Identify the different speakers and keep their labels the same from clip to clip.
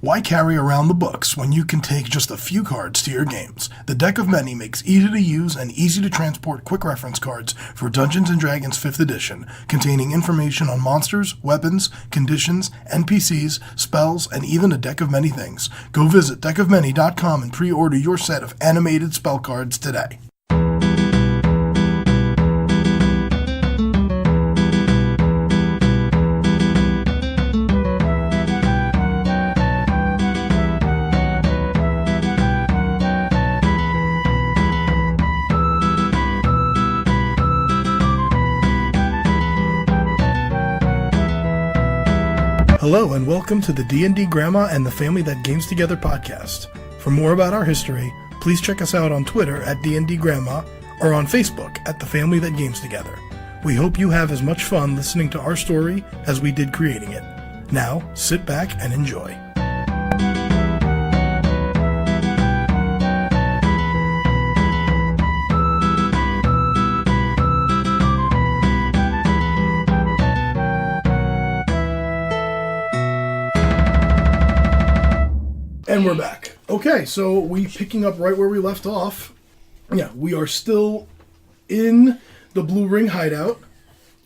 Speaker 1: Why carry around the books when you can take just a few cards to your games? The Deck of Many makes easy-to-use and easy-to-transport quick reference cards for Dungeons & Dragons 5th Edition, containing information on monsters, weapons, conditions, NPCs, spells, and even a deck of many things. Go visit deckofmany.com and pre-order your set of animated spell cards today. Hello and welcome to the D&D Grandma and the Family That Games Together podcast. For more about our history, please check us out on Twitter at D&D Grandma or on Facebook at the Family That Games Together. We hope you have as much fun listening to our story as we did creating it. Now, sit back and enjoy. And we're back. Okay, so we picking up right where we left off. Yeah, we are still in the Blue Ring hideout,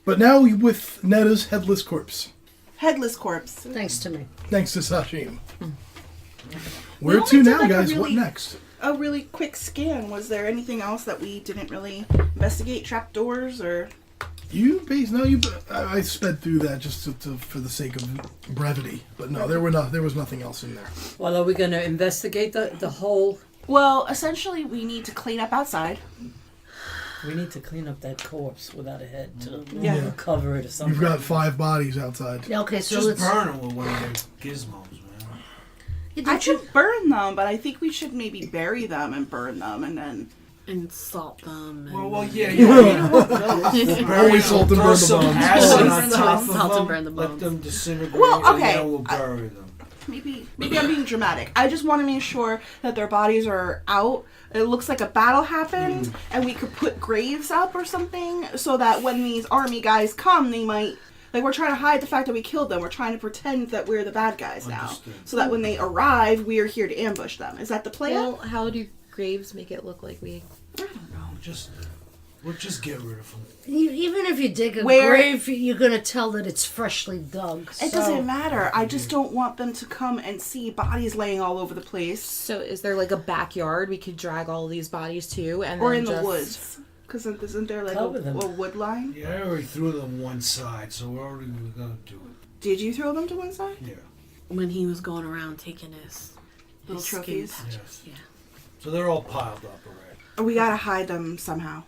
Speaker 1: but now with Netta's headless corpse.
Speaker 2: Headless corpse.
Speaker 3: Thanks to me.
Speaker 1: Thanks to Sashim. Where to now, guys? What next?
Speaker 2: A really quick scan. Was there anything else that we didn't really investigate? Trapdoors or... I sped through that just for the sake of brevity, but no, there was nothing else in there.
Speaker 3: Well, are we going to investigate the whole?
Speaker 2: Well, essentially, we need to clean up outside.
Speaker 3: We need to clean up that corpse without a head to cover it or something.
Speaker 1: You've got 5 bodies outside.
Speaker 4: Yeah, okay, so
Speaker 5: just burn them with one of those gizmos, man.
Speaker 2: I could burn them, but I think we should maybe bury them and burn them, and then.
Speaker 4: And salt them. And
Speaker 1: Always salt and burn the bones.
Speaker 5: Acid on top of
Speaker 4: Salt and
Speaker 5: them,
Speaker 4: burn the
Speaker 5: let
Speaker 4: bones.
Speaker 5: them disintegrate,
Speaker 2: Well, okay.
Speaker 5: and then we'll bury them.
Speaker 2: Maybe I'm being dramatic. I just want to make sure that their bodies are out. It looks like a battle happened, and we could put graves up or something, so that when these army guys come, they might... Like, we're trying to hide the fact that we killed them. We're trying to pretend that we're the bad guys now.
Speaker 5: Understood.
Speaker 2: So that when they arrive, we are here to ambush them. Is that the plan?
Speaker 6: Well, how do graves make it look like we...
Speaker 2: I don't know.
Speaker 5: We'll just get rid of them.
Speaker 4: Even if you dig a grave, you're going to tell that it's freshly dug.
Speaker 2: It doesn't matter. I just don't want them to come and see bodies laying all over the place.
Speaker 6: So is there like a backyard we could drag all these bodies to?
Speaker 2: Or in the woods. Because isn't there like a wood line?
Speaker 5: Yeah, I already threw them one side, so we're going to do it.
Speaker 2: Did you throw them to one side?
Speaker 5: Yeah.
Speaker 4: When he was going around taking his
Speaker 2: little trophies?
Speaker 5: Yes. Yeah. So they're all piled up already.
Speaker 2: We gotta hide them somehow.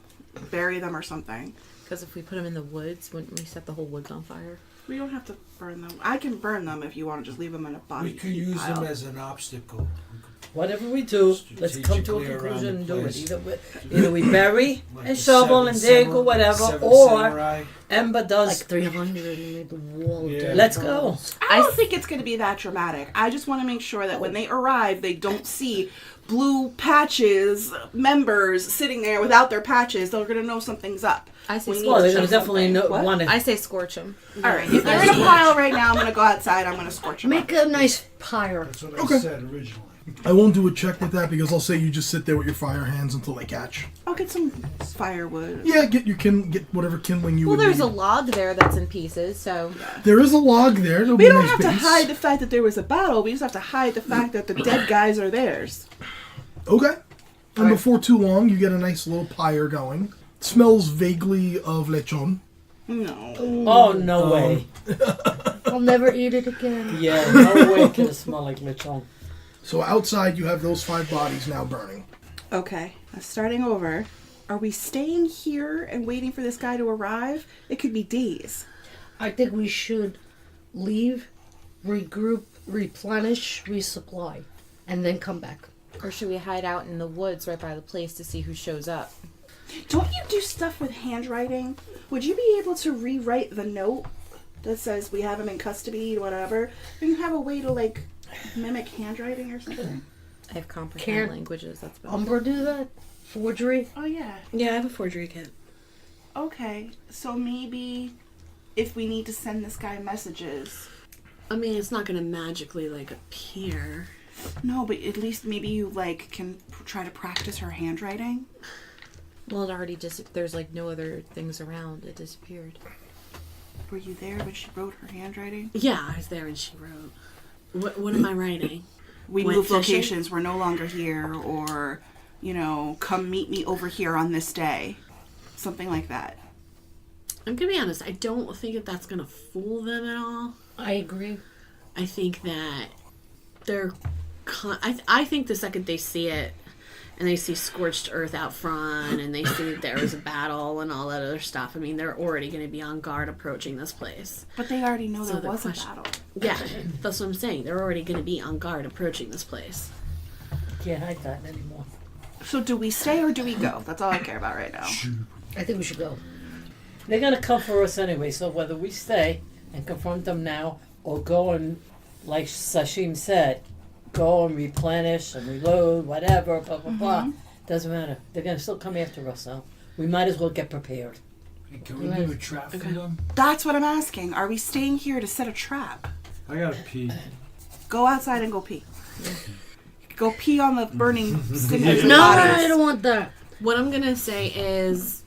Speaker 2: Bury them or something.
Speaker 6: Because if we put them in the woods, wouldn't we set the whole woods on fire?
Speaker 2: We don't have to burn them. I can burn them if you want to just leave them in a body.
Speaker 5: We could use them as an obstacle.
Speaker 3: Whatever we do, let's come to a conclusion and do it. Either we bury and shovel and dig or whatever, or Ember does...
Speaker 4: Like 300 and made the wall.
Speaker 5: Yeah.
Speaker 3: Let's go.
Speaker 2: I don't think it's going to be that dramatic. I just want to make sure that when they arrive, they don't see blue patches, members sitting there without their patches. They're going to know something's up.
Speaker 6: I say
Speaker 3: Well, they're going to definitely want to...
Speaker 6: I say scorch them.
Speaker 2: All right. If they're in a pile right now, I'm going to go outside. I'm going to scorch them.
Speaker 4: Make a nice pyre.
Speaker 5: That's what I said originally.
Speaker 1: I won't do a check with that because I'll say you just sit there with your fire hands until they catch.
Speaker 2: I'll get some firewood.
Speaker 1: Yeah, get whatever kindling you
Speaker 6: Well,
Speaker 1: would
Speaker 6: there's
Speaker 1: need.
Speaker 6: a log there that's in pieces, so...
Speaker 1: There is a log there. There'll
Speaker 2: We
Speaker 1: be a
Speaker 2: don't
Speaker 1: nice
Speaker 2: have to
Speaker 1: base.
Speaker 2: hide the fact that there was a battle. We just have to hide the fact that the dead guys are theirs.
Speaker 1: Okay. And before too long, you get a nice little pyre going. It smells vaguely of lechon.
Speaker 2: No.
Speaker 3: Oh, no way.
Speaker 4: I'll never eat it again.
Speaker 3: Yeah, no way can it smell like lechon.
Speaker 1: So outside, you have those 5 bodies now burning.
Speaker 2: Okay, starting over. Are we staying here and waiting for this guy to arrive? It could be days.
Speaker 4: I think we should leave, regroup, replenish, resupply, and then come back.
Speaker 6: Or should we hide out in the woods right by the place to see who shows up?
Speaker 2: Don't you do stuff with handwriting? Would you be able to rewrite the note that says we have him in custody, whatever? Do you have a way to, like, mimic handwriting or something?
Speaker 6: I have comprehend languages. That's about
Speaker 4: Umbra do that? Forgery?
Speaker 2: Oh, yeah.
Speaker 7: Yeah, I have a forgery kit.
Speaker 2: Okay, so maybe if we need to send this guy messages,
Speaker 7: I mean, it's not going to magically, like, appear.
Speaker 2: No, but at least maybe you, like, can try to practice her handwriting.
Speaker 6: Well, it already there's like no other things around. It disappeared.
Speaker 2: Were you there when she wrote her handwriting?
Speaker 7: Yeah, I was there when she wrote. What am I writing?
Speaker 2: We
Speaker 7: Went
Speaker 2: moved
Speaker 7: fishing?
Speaker 2: locations. We're no longer here. Or, you know, come meet me over here on this day. Something like that.
Speaker 7: I'm going to be honest. I don't think that that's going to fool them at all.
Speaker 4: I agree.
Speaker 7: I think that they're... I think the second they see it, and they see scorched earth out front, and they see that there was a battle and all that other stuff, I mean, they're already going to be on guard approaching this place.
Speaker 2: But they already know
Speaker 7: So
Speaker 2: there was
Speaker 7: the
Speaker 2: a
Speaker 7: question-
Speaker 2: battle.
Speaker 7: Yeah, that's what I'm saying. They're already going to be on guard approaching this place.
Speaker 3: Can't hide that anymore.
Speaker 2: So do we stay or do we go? That's all I care about right now.
Speaker 4: I think we should go.
Speaker 3: They're gonna come for us anyway, so whether we stay and confront them now or go and, like Sashim said, go and replenish and reload, whatever, blah, blah, blah. Doesn't matter. They're gonna still come after us, so we might as well get prepared.
Speaker 5: Hey, can we leave a trap for them?
Speaker 2: That's what I'm asking. Are we staying here to set a trap?
Speaker 5: I gotta pee.
Speaker 2: Go outside and go pee. Go pee on the burning cinders of
Speaker 4: No,
Speaker 2: bodies.
Speaker 4: I don't want that.
Speaker 7: What I'm gonna say is,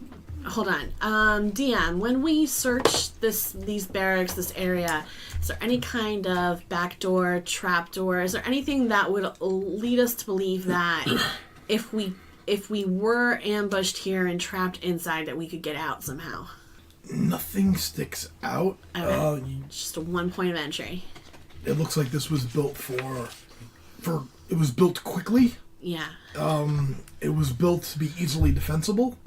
Speaker 7: hold on, DM. When we search these barracks, this area, is there any kind of back door, trap door? Is there anything that would lead us to believe that if we were ambushed here and trapped inside, that we could get out somehow?
Speaker 1: Nothing sticks out.
Speaker 7: Okay. Just a one point of entry.
Speaker 1: It looks like this was built for. It was built quickly.
Speaker 7: Yeah.
Speaker 1: It was built to be easily defensible.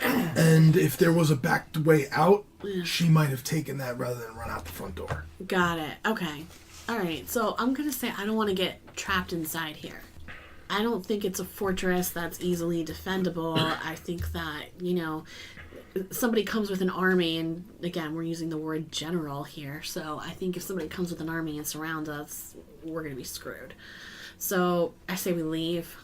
Speaker 1: And if there was a back way out, she might have taken that rather than run out the front door.
Speaker 7: Got it. Okay. All right. So I'm going to say I don't want to get trapped inside here. I don't think it's a fortress that's easily defendable. I think that, you know, somebody comes with an army, and again, we're using the word general here. So I think if somebody comes with an army and surrounds us, we're going to be screwed. So I say we leave.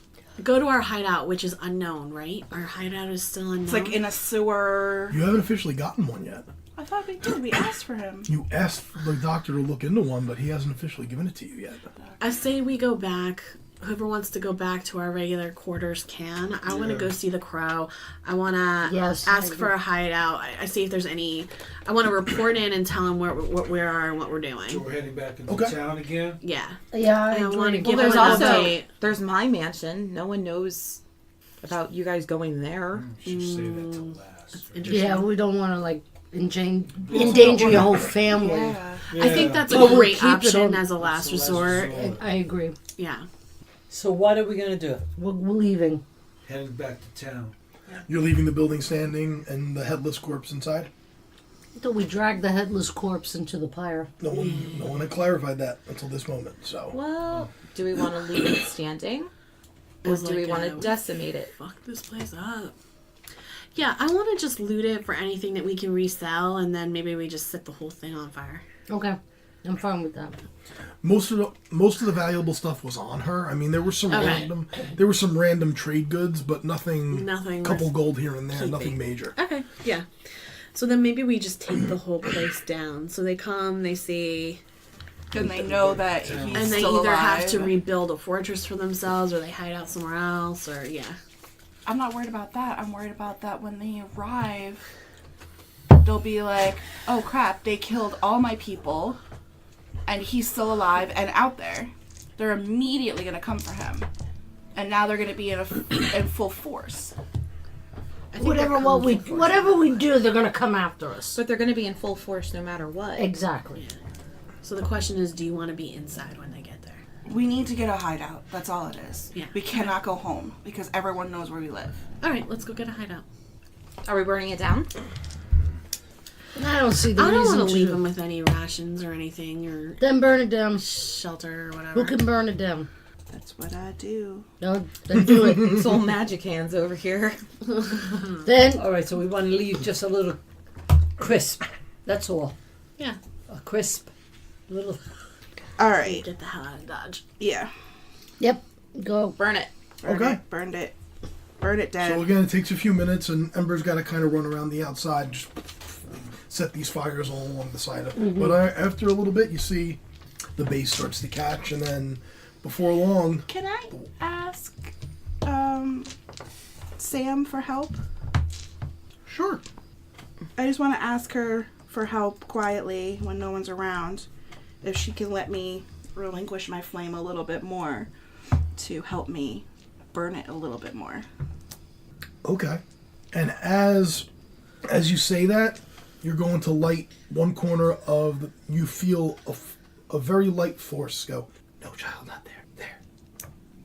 Speaker 7: Go to our hideout, which is unknown, right? Our hideout is still unknown.
Speaker 2: It's like in a sewer.
Speaker 1: You haven't officially gotten one yet.
Speaker 2: I thought we did. We asked for him.
Speaker 1: You asked the doctor to look into one, but he hasn't officially given it to you yet.
Speaker 7: I say we go back. Whoever wants to go back to our regular quarters can. I want to go see the crow. I want to ask for a hideout. I see if there's any. I want to report in and tell them where we are and what we're doing.
Speaker 5: So we're heading back into
Speaker 1: Okay.
Speaker 5: town again?
Speaker 7: Yeah.
Speaker 4: Yeah, I
Speaker 7: I want to
Speaker 4: agree.
Speaker 7: give
Speaker 6: Well, there's
Speaker 7: them an
Speaker 6: also
Speaker 7: update.
Speaker 6: there's my mansion. No one knows about you guys going there.
Speaker 5: Should save that till last.
Speaker 7: Interesting.
Speaker 4: Yeah, we don't want to like endanger your whole family.
Speaker 2: Yeah.
Speaker 7: I think that's a
Speaker 4: But we'll
Speaker 7: great
Speaker 4: keep it
Speaker 7: option
Speaker 4: on-
Speaker 7: as a last
Speaker 5: That's the last
Speaker 7: resort.
Speaker 5: resort.
Speaker 4: I agree.
Speaker 7: Yeah.
Speaker 3: So what are we gonna do?
Speaker 4: We're leaving.
Speaker 5: Heading back to town.
Speaker 1: You're leaving the building standing and the headless corpse inside?
Speaker 4: Until we drag the headless corpse into the pyre.
Speaker 1: No one had clarified that until this moment, so.
Speaker 6: Well, do we want to leave it standing, or
Speaker 7: It's
Speaker 6: do we
Speaker 7: like,
Speaker 6: want to decimate it?
Speaker 7: Fuck this place up. Yeah, I want to just loot it for anything that we can resell, and then maybe we just set the whole thing on fire.
Speaker 4: Okay, I'm fine with that.
Speaker 1: Most of the valuable stuff was on her. I mean, there were some random trade goods, but nothing.
Speaker 7: Nothing
Speaker 1: Couple
Speaker 7: worth
Speaker 1: gold here and there,
Speaker 7: keeping.
Speaker 1: nothing major.
Speaker 7: Okay, yeah. So then maybe we just take the whole place down. So they come, they see,
Speaker 2: And they know that he's
Speaker 7: and they
Speaker 2: still
Speaker 7: either
Speaker 2: alive.
Speaker 7: have to rebuild a fortress for themselves, or they hide out somewhere else, or yeah.
Speaker 2: I'm not worried about that. I'm worried about that when they arrive, they'll be like, oh crap, they killed all my people, and he's still alive and out there. They're immediately going to come for him. And now they're going to be in full force.
Speaker 7: I think
Speaker 4: Whatever we do, they're gonna come after us.
Speaker 6: But they're going to be in full force no matter what.
Speaker 4: Exactly.
Speaker 7: So the question is, do you want to be inside when they get there?
Speaker 2: We need to get a hideout. That's all it is.
Speaker 7: Yeah.
Speaker 2: We cannot go home because everyone knows where we live.
Speaker 7: All right, let's go get a hideout.
Speaker 6: Are we burning it down?
Speaker 4: I don't see the
Speaker 7: I don't
Speaker 4: reason
Speaker 7: want to leave
Speaker 4: to.
Speaker 7: them with any rations or anything, or
Speaker 4: Then burn it down.
Speaker 7: shelter or whatever.
Speaker 4: Who can burn it down?
Speaker 2: That's what I do.
Speaker 4: No, then do it.
Speaker 6: It's all magic hands over here.
Speaker 4: Then
Speaker 3: All right, so we want to leave just a little crisp. That's all.
Speaker 7: Yeah.
Speaker 3: A crisp little.
Speaker 2: All right.
Speaker 7: Get the hell out of Dodge.
Speaker 2: Yeah.
Speaker 4: yep, go.
Speaker 6: Burn it.
Speaker 1: Okay.
Speaker 2: Burned it. Burn it dead.
Speaker 1: So again, it takes a few minutes, and Ember's got to kind of run around the outside, just set these fires all along the side of it. But after a little bit, you see the base starts to catch, and then before long...
Speaker 2: Can I ask Sam for help?
Speaker 1: Sure.
Speaker 2: I just want to ask her for help quietly when no one's around. If she can let me relinquish my flame a little bit more to help me burn it a little bit more.
Speaker 1: Okay. And as you say that, you're going to light one corner of you feel a very light force go, no child, not there, there.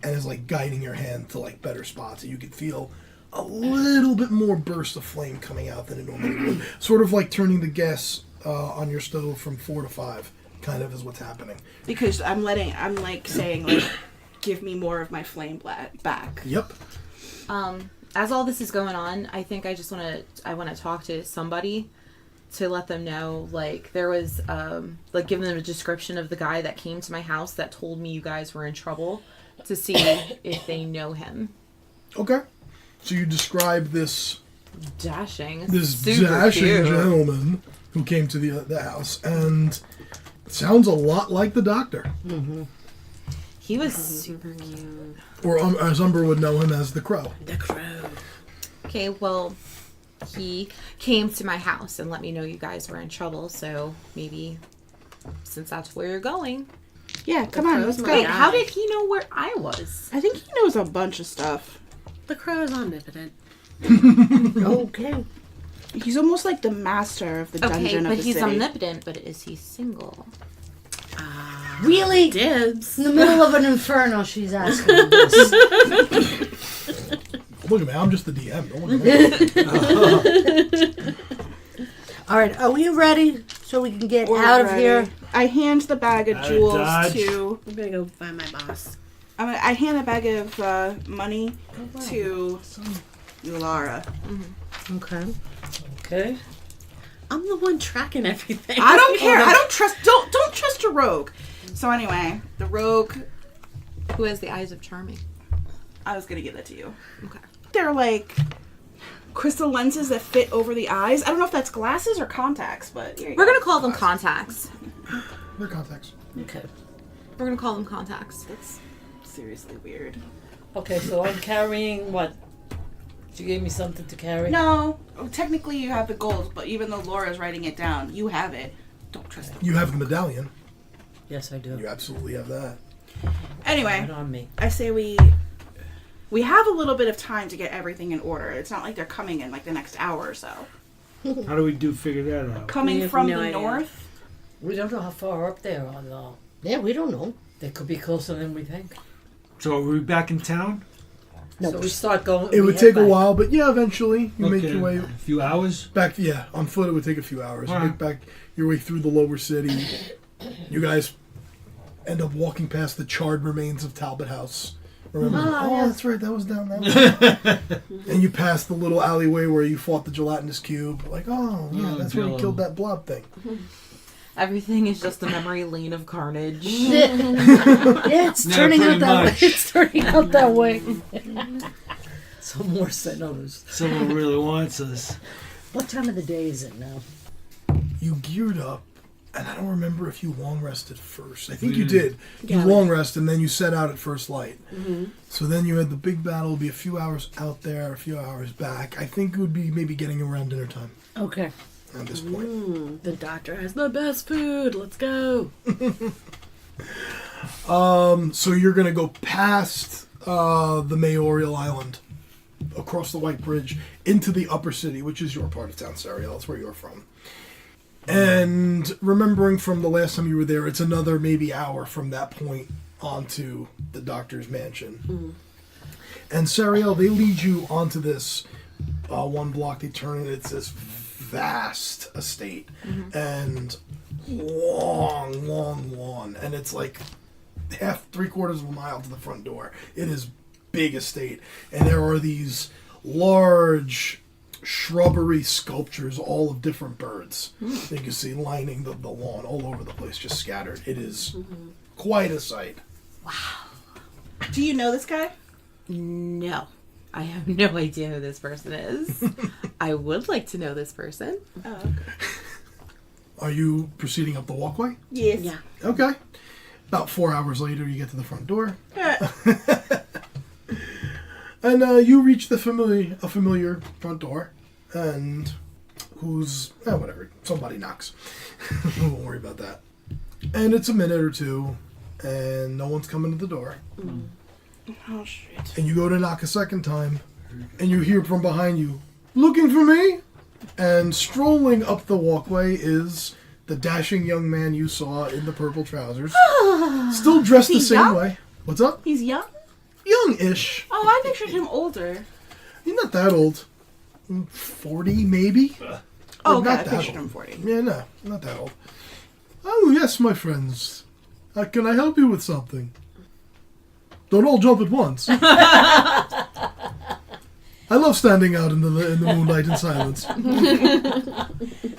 Speaker 1: And it's like guiding your hand to like better spots. And you can feel a little bit more burst of flame coming out than it normally would. Sort of like turning the gas on your stove from 4 to 5 kind of is what's happening.
Speaker 2: Because I'm like saying, like, give me more of my flame back.
Speaker 1: Yep.
Speaker 6: As all this is going on, I think I want to talk to somebody to let them know, like, there was, like, give them a description of the guy that came to my house that told me you guys were in trouble, to see if they know him.
Speaker 1: Okay. So you describe this
Speaker 6: Dashing.
Speaker 1: dashing
Speaker 6: cute.
Speaker 1: gentleman who came to the house, and sounds a lot like the doctor.
Speaker 6: He was super cute.
Speaker 1: Or as Umber would know him as the Crow.
Speaker 7: The Crow.
Speaker 6: Okay, well, he came to my house and let me know you guys were in trouble, so maybe since that's where you're going.
Speaker 2: Yeah, come on, let's go.
Speaker 6: Wait, how did he know where I was?
Speaker 2: I think he knows a bunch of stuff.
Speaker 7: The Crow is omnipotent.
Speaker 4: Okay.
Speaker 2: He's almost like the master of the dungeon
Speaker 6: Okay,
Speaker 2: of
Speaker 6: but
Speaker 2: the
Speaker 6: he's
Speaker 2: city.
Speaker 6: omnipotent, but is he single?
Speaker 4: Really?
Speaker 7: Dibs.
Speaker 4: In the middle of an inferno, she's asking this.
Speaker 1: Look at me, I'm just the DM. Don't look at me.
Speaker 4: All right, are we ready so we can get
Speaker 2: We're
Speaker 4: out of
Speaker 2: ready.
Speaker 4: here?
Speaker 2: I hand the bag of
Speaker 5: Out of
Speaker 2: jewels
Speaker 5: Dodge.
Speaker 2: to.
Speaker 7: I'm gonna go find my boss.
Speaker 2: I hand the bag of money to Ulara.
Speaker 4: Okay.
Speaker 3: Okay.
Speaker 7: I'm the one tracking everything.
Speaker 2: I don't care. I don't trust. Don't trust a rogue. So anyway, the rogue.
Speaker 6: Who has the eyes of charming?
Speaker 2: I was gonna give that to you.
Speaker 6: Okay.
Speaker 2: They're like crystal lenses that fit over the eyes. I don't know if that's glasses or contacts, but here you
Speaker 6: We're
Speaker 2: go.
Speaker 6: gonna call them contacts.
Speaker 1: Their contacts.
Speaker 3: Okay.
Speaker 6: We're gonna call them contacts.
Speaker 2: That's seriously weird.
Speaker 3: Okay, so I'm carrying what? You gave me something to carry?
Speaker 2: No, technically you have the gold, but even though Laura's writing it down, you have it. Don't trust them.
Speaker 1: You have the medallion.
Speaker 3: Yes, I do.
Speaker 1: You absolutely have that.
Speaker 2: Anyway,
Speaker 3: Right on me.
Speaker 2: I say we have a little bit of time to get everything in order. It's not like they're coming in like the next hour or so.
Speaker 5: How do we figure that out?
Speaker 2: Coming
Speaker 7: have
Speaker 2: from
Speaker 7: no
Speaker 2: the
Speaker 7: idea.
Speaker 2: north.
Speaker 3: We don't know how far up they are, though.
Speaker 4: Yeah, we don't know.
Speaker 3: They could be closer than we think.
Speaker 5: So are we back in town?
Speaker 4: No.
Speaker 3: So we start going.
Speaker 1: It
Speaker 3: we
Speaker 1: would
Speaker 3: head
Speaker 1: take a
Speaker 3: back.
Speaker 1: while, but yeah, eventually you make
Speaker 5: Okay,
Speaker 1: your way
Speaker 5: a few hours.
Speaker 1: back. Yeah, on foot it would take a few hours. You
Speaker 5: Alright.
Speaker 1: make back your way through the lower city. You guys end up walking past the charred remains of Talbot House. Remember?
Speaker 4: yeah.
Speaker 1: That's right. That was down there. And you pass the little alleyway where you fought the gelatinous cube. Like, oh yeah,
Speaker 5: Oh,
Speaker 1: that's where you
Speaker 5: Jello.
Speaker 1: killed that blob thing.
Speaker 6: Everything is just a memory lane of carnage.
Speaker 4: Yeah, it's
Speaker 5: Yeah,
Speaker 4: turning out
Speaker 5: pretty
Speaker 4: that way.
Speaker 5: much.
Speaker 4: It's turning out that way.
Speaker 3: Some more than others.
Speaker 5: Someone really wants us.
Speaker 4: What time of the day is it now?
Speaker 1: You geared up, and I don't remember if you long rested first. I think
Speaker 5: We
Speaker 1: you
Speaker 5: did.
Speaker 1: did. You long rest, and then you set out at first light. So then you had the big battle. It'll be a few hours out there, a few hours back. I think it would be maybe getting around dinner time
Speaker 4: Okay.
Speaker 1: at this point.
Speaker 7: The doctor has the best food. Let's go.
Speaker 1: So you're gonna go past the Mayoral Island, across the White Bridge, into the upper city, which is your part of town, Sarielle. That's where you're from. And remembering from the last time you were there, it's another maybe hour from that point onto the doctor's mansion. And Sarielle, they lead you onto this one block. They turn it. It's this vast estate and long, long lawn, and it's like half, 3/4 of a mile to the front door. It is big estate, and there are these large shrubbery sculptures, all of different birds. You can see lining the lawn all over the place, just scattered. It is quite a sight.
Speaker 2: Do you know this guy?
Speaker 6: No. I have no idea who this person is. I would like to know this person.
Speaker 2: Oh, okay.
Speaker 1: Are you proceeding up the walkway?
Speaker 2: Yes.
Speaker 7: Yeah.
Speaker 1: Okay. About 4 hours later, you get to the front door. And you reach the familiar front door. And whatever. Somebody knocks. We won't worry about that. And it's a minute or two. And no one's coming to the door.
Speaker 2: Oh, shit.
Speaker 1: And you go to knock a second time. And you hear from behind you, "Looking for me?" And strolling up the walkway is the dashing young man you saw in the purple trousers. Still dressed the
Speaker 2: He's
Speaker 1: same
Speaker 2: young?
Speaker 1: way. What's up?
Speaker 2: He's young?
Speaker 1: Young-ish.
Speaker 2: Oh, I pictured him older.
Speaker 1: He's not that old. 40, maybe?
Speaker 2: Oh,
Speaker 1: Or
Speaker 2: okay,
Speaker 1: not
Speaker 2: I
Speaker 1: that
Speaker 2: pictured
Speaker 1: old.
Speaker 2: him 40.
Speaker 1: Yeah, no, not that old. "Oh, yes, my friends. Can I help you with something? Don't all jump at once." I love standing out in the moonlight and silence.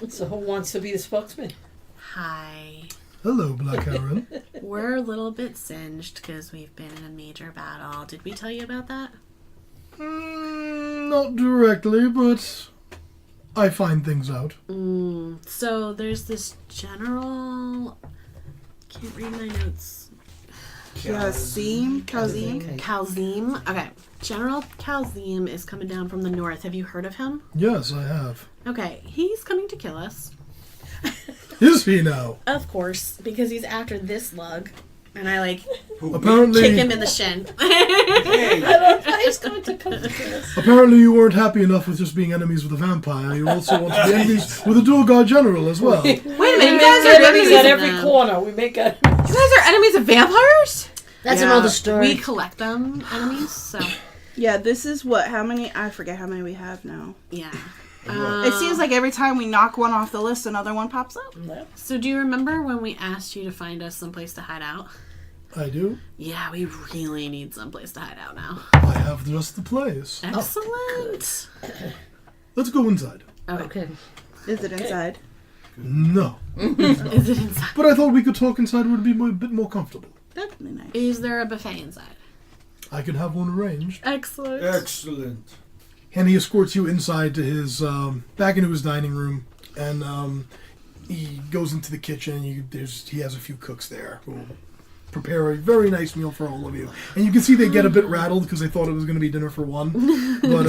Speaker 3: So who wants to be the spokesman?
Speaker 7: Hi.
Speaker 1: Hello, Black Heron.
Speaker 7: We're a little bit singed because we've been in a major battle. Did we tell you about that?
Speaker 1: Not directly, but I find things out.
Speaker 7: So there's this general. Can't read my notes.
Speaker 2: Kazim?
Speaker 7: Kalzim. Okay. General Kalzim is coming down from the north. Have you heard of him?
Speaker 1: Yes, I have.
Speaker 7: Okay. He's coming to kill us.
Speaker 1: Is he now?
Speaker 7: Of course, because he's after this lug. And I kick
Speaker 1: Apparently,
Speaker 7: him in the shin.
Speaker 3: He's going to come to us.
Speaker 1: apparently you weren't happy enough with just being enemies with a vampire. You also want to be enemies with a Duergar general as well.
Speaker 6: Wait a minute,
Speaker 3: We
Speaker 6: you
Speaker 3: make
Speaker 6: guys are
Speaker 3: enemies at every
Speaker 7: them.
Speaker 3: corner. We make enemies.
Speaker 6: You guys are enemies of vampires?
Speaker 4: That's
Speaker 2: Yeah,
Speaker 4: another story.
Speaker 7: We collect them, enemies, so
Speaker 2: Yeah, this is I forget how many we have now.
Speaker 7: yeah.
Speaker 2: It seems like every time we knock one off the list, another one pops up.
Speaker 7: So do you remember when we asked you to find us someplace to hide out?
Speaker 1: I do.
Speaker 7: Yeah, we really need someplace to hide out now.
Speaker 1: I have just the place.
Speaker 7: Excellent.
Speaker 1: Let's go inside.
Speaker 4: Okay.
Speaker 2: Is it inside?
Speaker 1: No.
Speaker 7: Is it inside?
Speaker 1: But I thought we could talk inside where it'd be a bit more comfortable.
Speaker 2: That'd be nice.
Speaker 7: Is there a buffet inside?
Speaker 1: I could have one arranged.
Speaker 7: Excellent.
Speaker 5: Excellent.
Speaker 1: And he escorts you inside to his, back into his dining room. And he goes into the kitchen. He has a few cooks there who will prepare a very nice meal for all of you. And you can see they get a bit rattled because they thought it was going to be dinner for one. But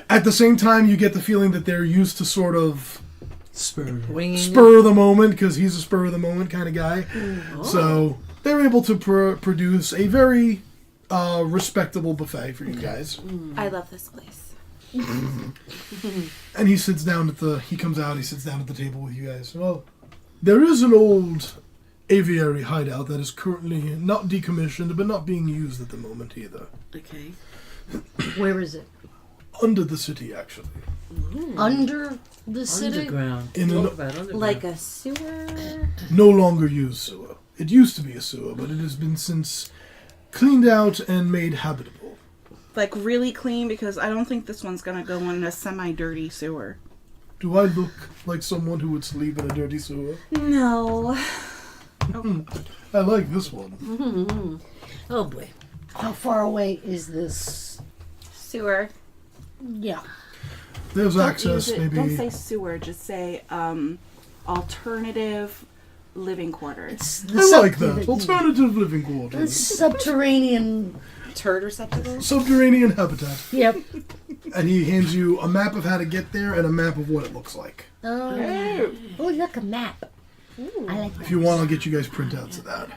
Speaker 1: at the same time, you get the feeling that they're used to sort of
Speaker 5: Spur.
Speaker 1: spur of the moment, because he's a spur of the moment kind of guy. So they're able to produce a very respectable buffet for you guys.
Speaker 6: I love this place.
Speaker 1: And he sits down he comes out, he sits down at the table with you guys. Well, there is an old aviary hideout that is currently not decommissioned, but not being used at the moment either.
Speaker 7: Okay.
Speaker 4: Where is it?
Speaker 1: Under the city, actually.
Speaker 4: Under the city?
Speaker 3: Underground.
Speaker 1: In
Speaker 3: Talk
Speaker 1: an-
Speaker 3: about underground.
Speaker 6: Like a sewer?
Speaker 1: No longer used sewer. It used to be a sewer, but it has been since cleaned out and made habitable.
Speaker 2: Like really clean, because I don't think this one's gonna go in a semi-dirty sewer.
Speaker 1: Do I look like someone who would sleep in a dirty sewer?
Speaker 6: No.
Speaker 1: I like this one.
Speaker 3: Oh boy.
Speaker 4: How far away is this?
Speaker 6: Sewer.
Speaker 4: Yeah.
Speaker 1: There's
Speaker 2: Don't
Speaker 1: access,
Speaker 2: use it-
Speaker 1: maybe.
Speaker 2: Don't say sewer, just say alternative living quarters.
Speaker 4: It's the
Speaker 1: I like that. Alternative living
Speaker 4: the
Speaker 1: quarters.
Speaker 4: subterranean.
Speaker 6: Turd receptacle?
Speaker 1: Subterranean habitat.
Speaker 4: Yep.
Speaker 1: And he hands you a map of how to get there and a map of what it looks like.
Speaker 4: Oh, look, a map. I like
Speaker 1: If
Speaker 4: that.
Speaker 1: you want, I'll get you guys printouts of that.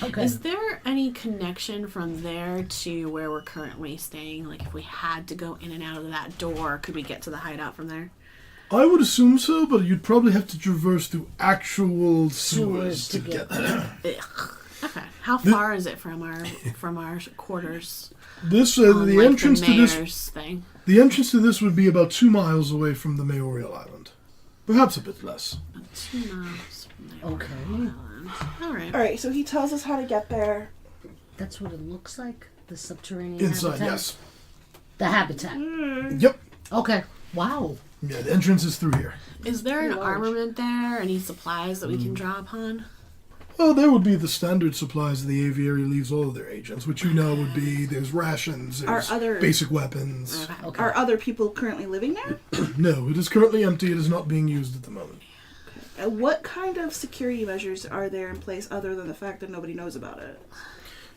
Speaker 4: Okay.
Speaker 7: Is there any connection from there to where we're currently staying? Like, if we had to go in and out of that door, could we get to the hideout from there?
Speaker 1: I would assume so, but you'd probably have to traverse through actual sewers
Speaker 4: Sewers
Speaker 1: to
Speaker 4: to
Speaker 1: get
Speaker 4: get
Speaker 1: there.
Speaker 7: Ugh. Okay. How far is it from our quarters?
Speaker 1: This
Speaker 7: on,
Speaker 1: the
Speaker 7: like,
Speaker 1: entrance
Speaker 7: the
Speaker 1: to this
Speaker 7: mayor's thing.
Speaker 1: the entrance to this would be about 2 miles away from the Mayoral Island, perhaps a bit less.
Speaker 7: 2 miles from there.
Speaker 4: Okay.
Speaker 7: All right.
Speaker 2: All right, so he tells us how to get there.
Speaker 4: That's what it looks like? The subterranean
Speaker 1: Inside,
Speaker 4: habitat?
Speaker 1: yes.
Speaker 4: The habitat.
Speaker 1: Yep.
Speaker 4: Okay. Wow.
Speaker 1: Yeah, the entrance is through here.
Speaker 7: Is there an
Speaker 4: Large.
Speaker 7: armament there? Any supplies that we can draw upon?
Speaker 1: Well, there would be the standard supplies the aviary leaves all of their agents, which you know would be there's rations, there's
Speaker 2: Are other-
Speaker 1: basic weapons.
Speaker 7: Okay.
Speaker 4: Okay.
Speaker 2: Are other people currently living there?
Speaker 1: No, it is currently empty. It is not being used at the moment.
Speaker 2: What kind of security measures are there in place other than the fact that nobody knows about it?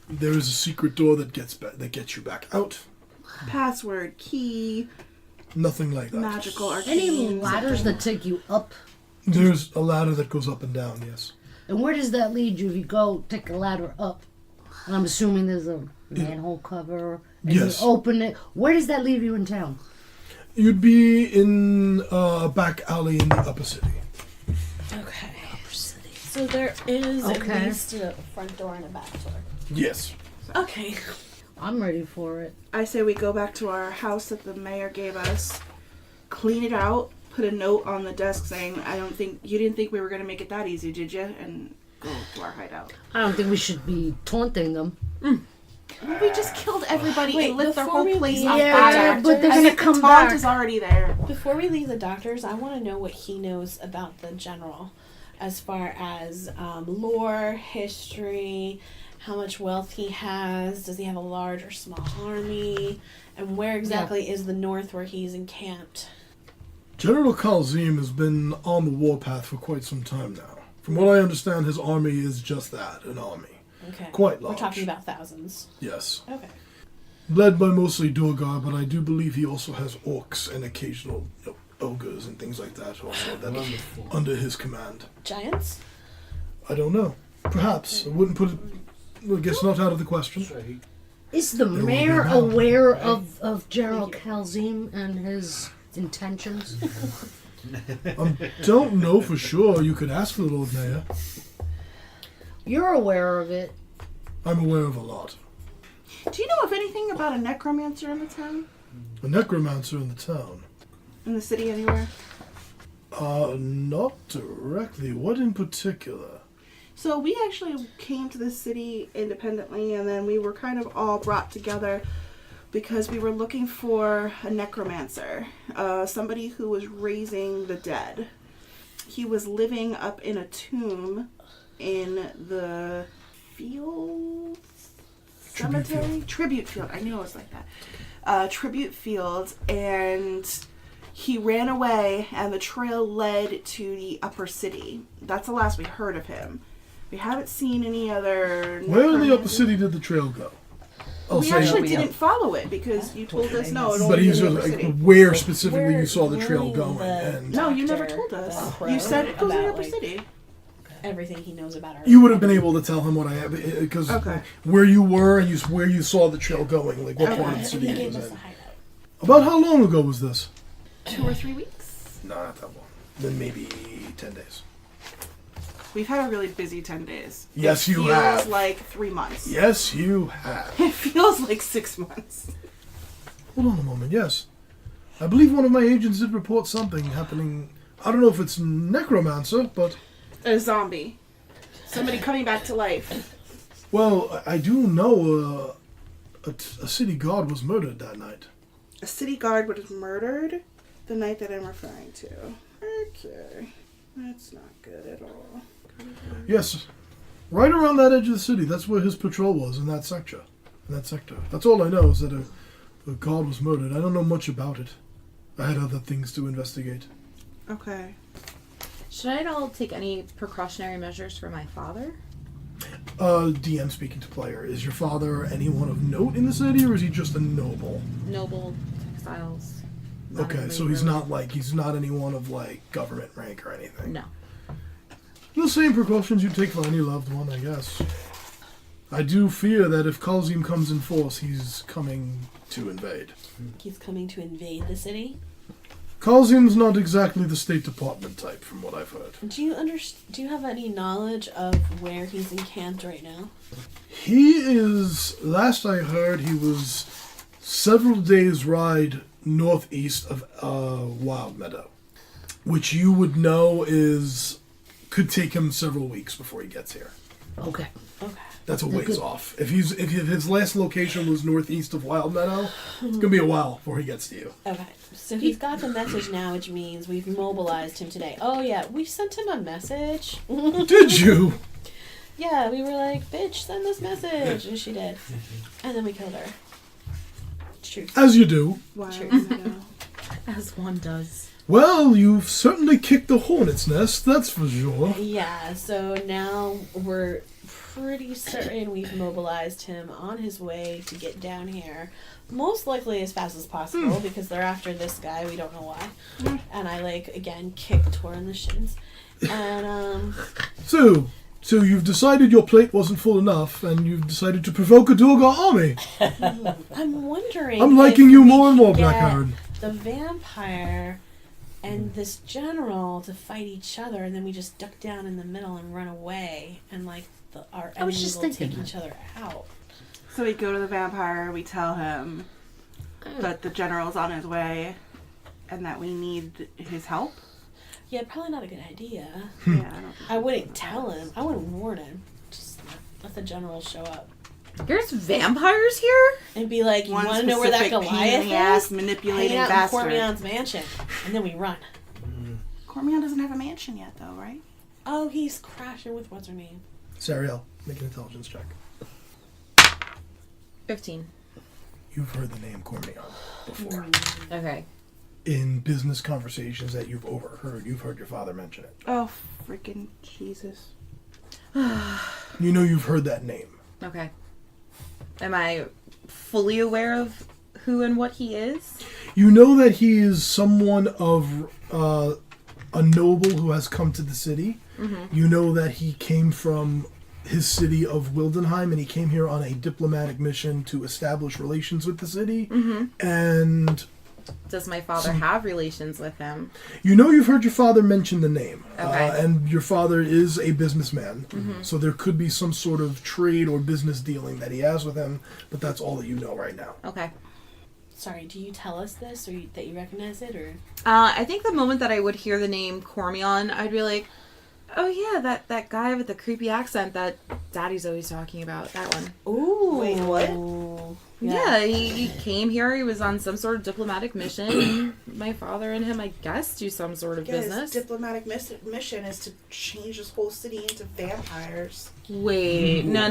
Speaker 1: There is a secret door that gets you back out.
Speaker 2: Password, key,
Speaker 1: Nothing like that.
Speaker 2: magical arcane.
Speaker 4: Any ladders that take you up?
Speaker 1: There's a ladder that goes up and down, yes.
Speaker 4: And where does that lead you if you go take a ladder up? And I'm assuming there's a manhole cover. And
Speaker 1: Yes.
Speaker 4: You open it. Where does that leave you in town?
Speaker 1: You'd be in a back alley in the upper city.
Speaker 7: Okay. So there is
Speaker 4: Okay.
Speaker 7: at least a front door and a back door.
Speaker 1: Yes.
Speaker 7: Okay.
Speaker 4: I'm ready for it.
Speaker 2: I say we go back to our house that the mayor gave us, clean it out, put a note on the desk saying, you didn't think we were going to make it that easy, did you? And go to our hideout.
Speaker 4: I don't think we should be taunting them.
Speaker 2: We just killed everybody
Speaker 7: Wait,
Speaker 2: and lit their
Speaker 7: before
Speaker 2: whole
Speaker 7: we
Speaker 2: place
Speaker 7: leave-
Speaker 2: on
Speaker 4: Yeah,
Speaker 2: fire.
Speaker 4: but they're
Speaker 2: I
Speaker 4: gonna
Speaker 2: think the
Speaker 4: come
Speaker 2: taunt
Speaker 4: back.
Speaker 2: is already there.
Speaker 7: Before we leave the doctors, I want to know what he knows about the general, as far as lore, history, how much wealth he has. Does he have a large or small army? And where exactly is the north where he's encamped?
Speaker 1: General Khalzim has been on the warpath for quite some time now. From what I understand, his army is just that, an army.
Speaker 7: Okay.
Speaker 1: Quite
Speaker 7: We're
Speaker 1: large.
Speaker 7: talking about thousands.
Speaker 1: Yes.
Speaker 7: Okay.
Speaker 1: Led by mostly Durgar, but I do believe he also has orcs and occasional ogres and things like that also that
Speaker 5: Wonderful.
Speaker 1: under his command.
Speaker 7: Giants?
Speaker 1: I don't know. Perhaps. I wouldn't put it... I guess not out of the question.
Speaker 5: So he,
Speaker 4: Is the
Speaker 1: will
Speaker 4: mayor
Speaker 1: be now,
Speaker 4: aware of General Khalzim and his intentions?
Speaker 1: Don't know for sure. You could ask the Lord Mayor.
Speaker 4: You're aware of it.
Speaker 1: I'm aware of a lot.
Speaker 2: Do you know of anything about a necromancer in the town?
Speaker 1: A necromancer in the town.
Speaker 2: In the city anywhere?
Speaker 1: Not directly. What in particular?
Speaker 2: So we actually came to this city independently, and then we were kind of all brought together because we were looking for a necromancer, somebody who was raising the dead. He was living up in a tomb in the field cemetery tribute field. I knew it was like that. Tribute field, and he ran away, and the trail led to the upper city. That's the last we heard of him. We haven't seen any other.
Speaker 1: Where in the upper
Speaker 2: necromancers.
Speaker 1: city did the trail go? I'll
Speaker 2: We
Speaker 1: say,
Speaker 2: actually didn't follow it because you told us no. It
Speaker 1: but
Speaker 2: only
Speaker 1: he's
Speaker 2: in the
Speaker 1: just
Speaker 2: upper
Speaker 1: like
Speaker 2: city.
Speaker 1: where specifically
Speaker 7: Where-
Speaker 1: you saw the trail
Speaker 7: where
Speaker 1: going,
Speaker 7: the-
Speaker 1: and
Speaker 2: No, you never
Speaker 7: Doctor,
Speaker 2: told us.
Speaker 7: the
Speaker 2: You said it goes in the
Speaker 7: about,
Speaker 2: upper
Speaker 7: like,
Speaker 2: city.
Speaker 7: Everything he knows about our.
Speaker 1: you would have been able to tell him what I have because
Speaker 2: Okay.
Speaker 1: where you were and where you saw the trail going, like what
Speaker 2: Okay.
Speaker 1: part of the
Speaker 7: He
Speaker 1: city it
Speaker 7: gave
Speaker 1: was
Speaker 7: us
Speaker 1: in.
Speaker 7: a hideout.
Speaker 1: About how long ago was this?
Speaker 2: 2 or 3 weeks.
Speaker 1: No, not that long. Then maybe 10 days.
Speaker 2: We've had a really busy 10 days.
Speaker 1: Yes,
Speaker 2: it
Speaker 1: you
Speaker 2: feels
Speaker 1: have.
Speaker 2: like 3 months.
Speaker 1: Yes, you have.
Speaker 2: It feels like 6 months.
Speaker 1: Hold on a moment. Yes, I believe one of my agents did report something happening. I don't know if it's necromancer, but
Speaker 2: A zombie. Somebody coming back to life.
Speaker 1: well, I do know a city guard was murdered that night.
Speaker 2: A city guard was murdered the night that I'm referring to. Okay. That's not good at all.
Speaker 1: Yes, right around that edge of the city. That's where his patrol was in that sector. That's all I know is that a guard was murdered. I don't know much about it. I had other things to investigate.
Speaker 2: Okay.
Speaker 6: Should I at all take any precautionary measures for my father?
Speaker 1: DM speaking to player. Is your father anyone of note in the city, or is he just a noble?
Speaker 6: Noble textiles. not
Speaker 1: Okay,
Speaker 6: a
Speaker 1: so he's
Speaker 6: labor.
Speaker 1: he's not anyone of government rank or anything.
Speaker 6: No.
Speaker 1: The same precautions you'd take for any loved one, I guess. I do fear that if Khalzim comes in force, he's coming to invade.
Speaker 7: He's coming to invade the city.
Speaker 1: Khalzim's not exactly the State Department type, from what I've heard.
Speaker 7: Do you have any knowledge of where he's encamped right now?
Speaker 1: He is, last I heard, he was several days' ride northeast of Wild Meadow, which you would know could take him several weeks before he gets here.
Speaker 4: Okay.
Speaker 7: Okay.
Speaker 1: That's a ways off. If his last location was northeast of Wild Meadow, it's gonna be a while before he gets to you.
Speaker 7: Okay. So he's got the message now, which means we've mobilized him today. Oh yeah, we sent him a message.
Speaker 1: Did you?
Speaker 7: Yeah, we were like, bitch, send this message. And she did. And then we killed her. It's true.
Speaker 1: As you do.
Speaker 2: Why?
Speaker 7: True.
Speaker 2: I don't know.
Speaker 6: As one does.
Speaker 1: Well, you've certainly kicked the hornet's nest, that's for sure.
Speaker 7: Yeah, so now we're pretty certain we've mobilized him on his way to get down here. Most likely as fast as possible because they're after this guy. We don't know why. And I, again, kick Tor in the shins. And,
Speaker 1: So you've decided your plate wasn't full enough, and you've decided to provoke a Durga army.
Speaker 7: I'm wondering.
Speaker 1: I'm liking
Speaker 7: if
Speaker 1: you
Speaker 7: we
Speaker 1: more and
Speaker 7: could
Speaker 1: more,
Speaker 7: get
Speaker 1: Blackheart.
Speaker 7: The vampire and this general to fight each other, and then we just duck down in the middle and run away, and our
Speaker 4: I was
Speaker 7: enemies
Speaker 4: just
Speaker 7: will
Speaker 4: thinking
Speaker 7: take
Speaker 4: that.
Speaker 7: each other out.
Speaker 2: So we go to the vampire, we tell him that the general's on his way and that we need his help.
Speaker 7: Yeah, probably not a good idea.
Speaker 2: Yeah, I don't think
Speaker 7: I wouldn't tell him. I wouldn't warn him. Just let the general show up
Speaker 6: There's vampires here?
Speaker 7: and be like, "You
Speaker 2: one
Speaker 7: want to know where that
Speaker 2: specific
Speaker 7: Goliath
Speaker 2: pain-in-the-ass
Speaker 7: is?
Speaker 2: manipulating
Speaker 7: Hanging out in
Speaker 2: bastard.
Speaker 7: Cormion's mansion," and then we run.
Speaker 2: Cormion doesn't have a mansion yet, though, right?
Speaker 7: Oh, he's crashing with what's her name?
Speaker 1: Sarielle, make an intelligence check.
Speaker 6: 15.
Speaker 1: You've heard the name Cormion before.
Speaker 6: Okay.
Speaker 1: In business conversations that you've overheard, you've heard your father mention it.
Speaker 2: Oh, freaking Jesus.
Speaker 1: You know you've heard that name.
Speaker 6: Okay. Am I fully aware of who and what he is?
Speaker 1: You know that he is someone of a noble who has come to the city.
Speaker 6: Mm-hmm.
Speaker 1: You know that he came from his city of Wildenheim, and he came here on a diplomatic mission to establish relations with the city.
Speaker 6: Mm-hmm.
Speaker 1: And
Speaker 6: Does my father have relations with him?
Speaker 1: you know you've heard your father mention the name.
Speaker 6: Okay.
Speaker 1: And your father is a businessman.
Speaker 6: Mm-hmm.
Speaker 1: So there could be some sort of trade or business dealing that he has with him, but that's all that you know right now.
Speaker 6: Okay.
Speaker 7: Sorry, do you tell us this or that you recognize it or?
Speaker 6: I think the moment that I would hear the name Cormion, I'd be like, oh yeah, that guy with the creepy accent that Daddy's always talking about. That one.
Speaker 7: Ooh.
Speaker 2: Wait, what?
Speaker 6: Yeah, he came here. He was on some sort of diplomatic mission. My father and him, I guess, do some sort of
Speaker 2: Yeah, his
Speaker 6: business.
Speaker 2: diplomatic mission is to change this whole city into vampires.
Speaker 6: Wait, no.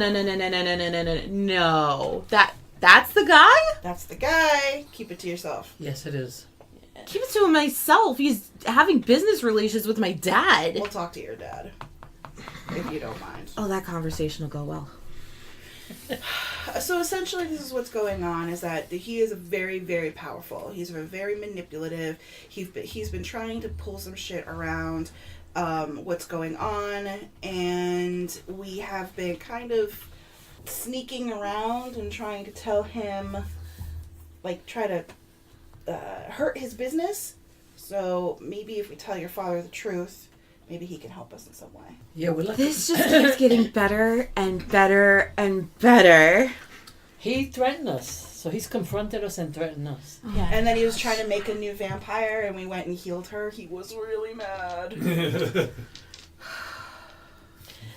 Speaker 6: That's the guy?
Speaker 2: That's the guy. Keep it to yourself.
Speaker 3: Yes, it is.
Speaker 6: Keep it to myself. He's having business relations with my dad.
Speaker 2: We'll talk to your dad. If you don't mind.
Speaker 6: Oh, that conversation will go well.
Speaker 2: So essentially this is what's going on, is that he is very, very powerful. He's very manipulative. He's been trying to pull some shit around what's going on, and we have been kind of sneaking around and trying to tell him, try to hurt his business. So maybe if we tell your father the truth, maybe he can help us in some way.
Speaker 3: Yeah, we're lucky.
Speaker 6: This just keeps getting better and better and better.
Speaker 3: He threatened us, so he's confronted us and threatened us.
Speaker 7: Yeah.
Speaker 2: And then he was trying to make a new vampire, and we went and healed her. He was really mad.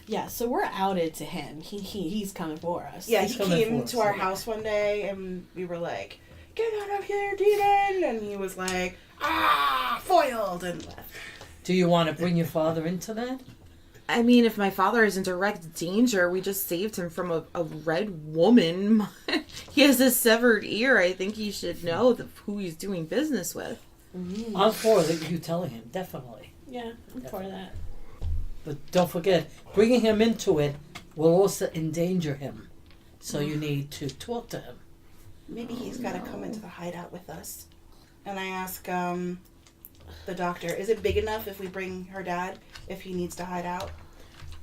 Speaker 7: Yeah, so we're outed to him. He's coming for us.
Speaker 2: Yeah,
Speaker 3: He's
Speaker 2: he
Speaker 3: coming
Speaker 2: came
Speaker 3: for
Speaker 2: to
Speaker 3: us,
Speaker 2: our
Speaker 3: yeah.
Speaker 2: house one day, and we were like, "Get out of here, demon!" And he was like, "Ah, foiled," and left.
Speaker 3: Do you want to bring your father into that?
Speaker 6: I mean, if my father is in direct danger, we just saved him from a red woman. He has a severed ear. I think he should know who he's doing business with.
Speaker 3: I'm for you telling him, definitely.
Speaker 7: Yeah, I'm for that.
Speaker 3: But don't forget, bringing him into it will also endanger him. So you need to talk to him.
Speaker 2: Maybe he's got to come into the hideout with us. And I ask the doctor, is it big enough if we bring her dad, if he needs to hide out?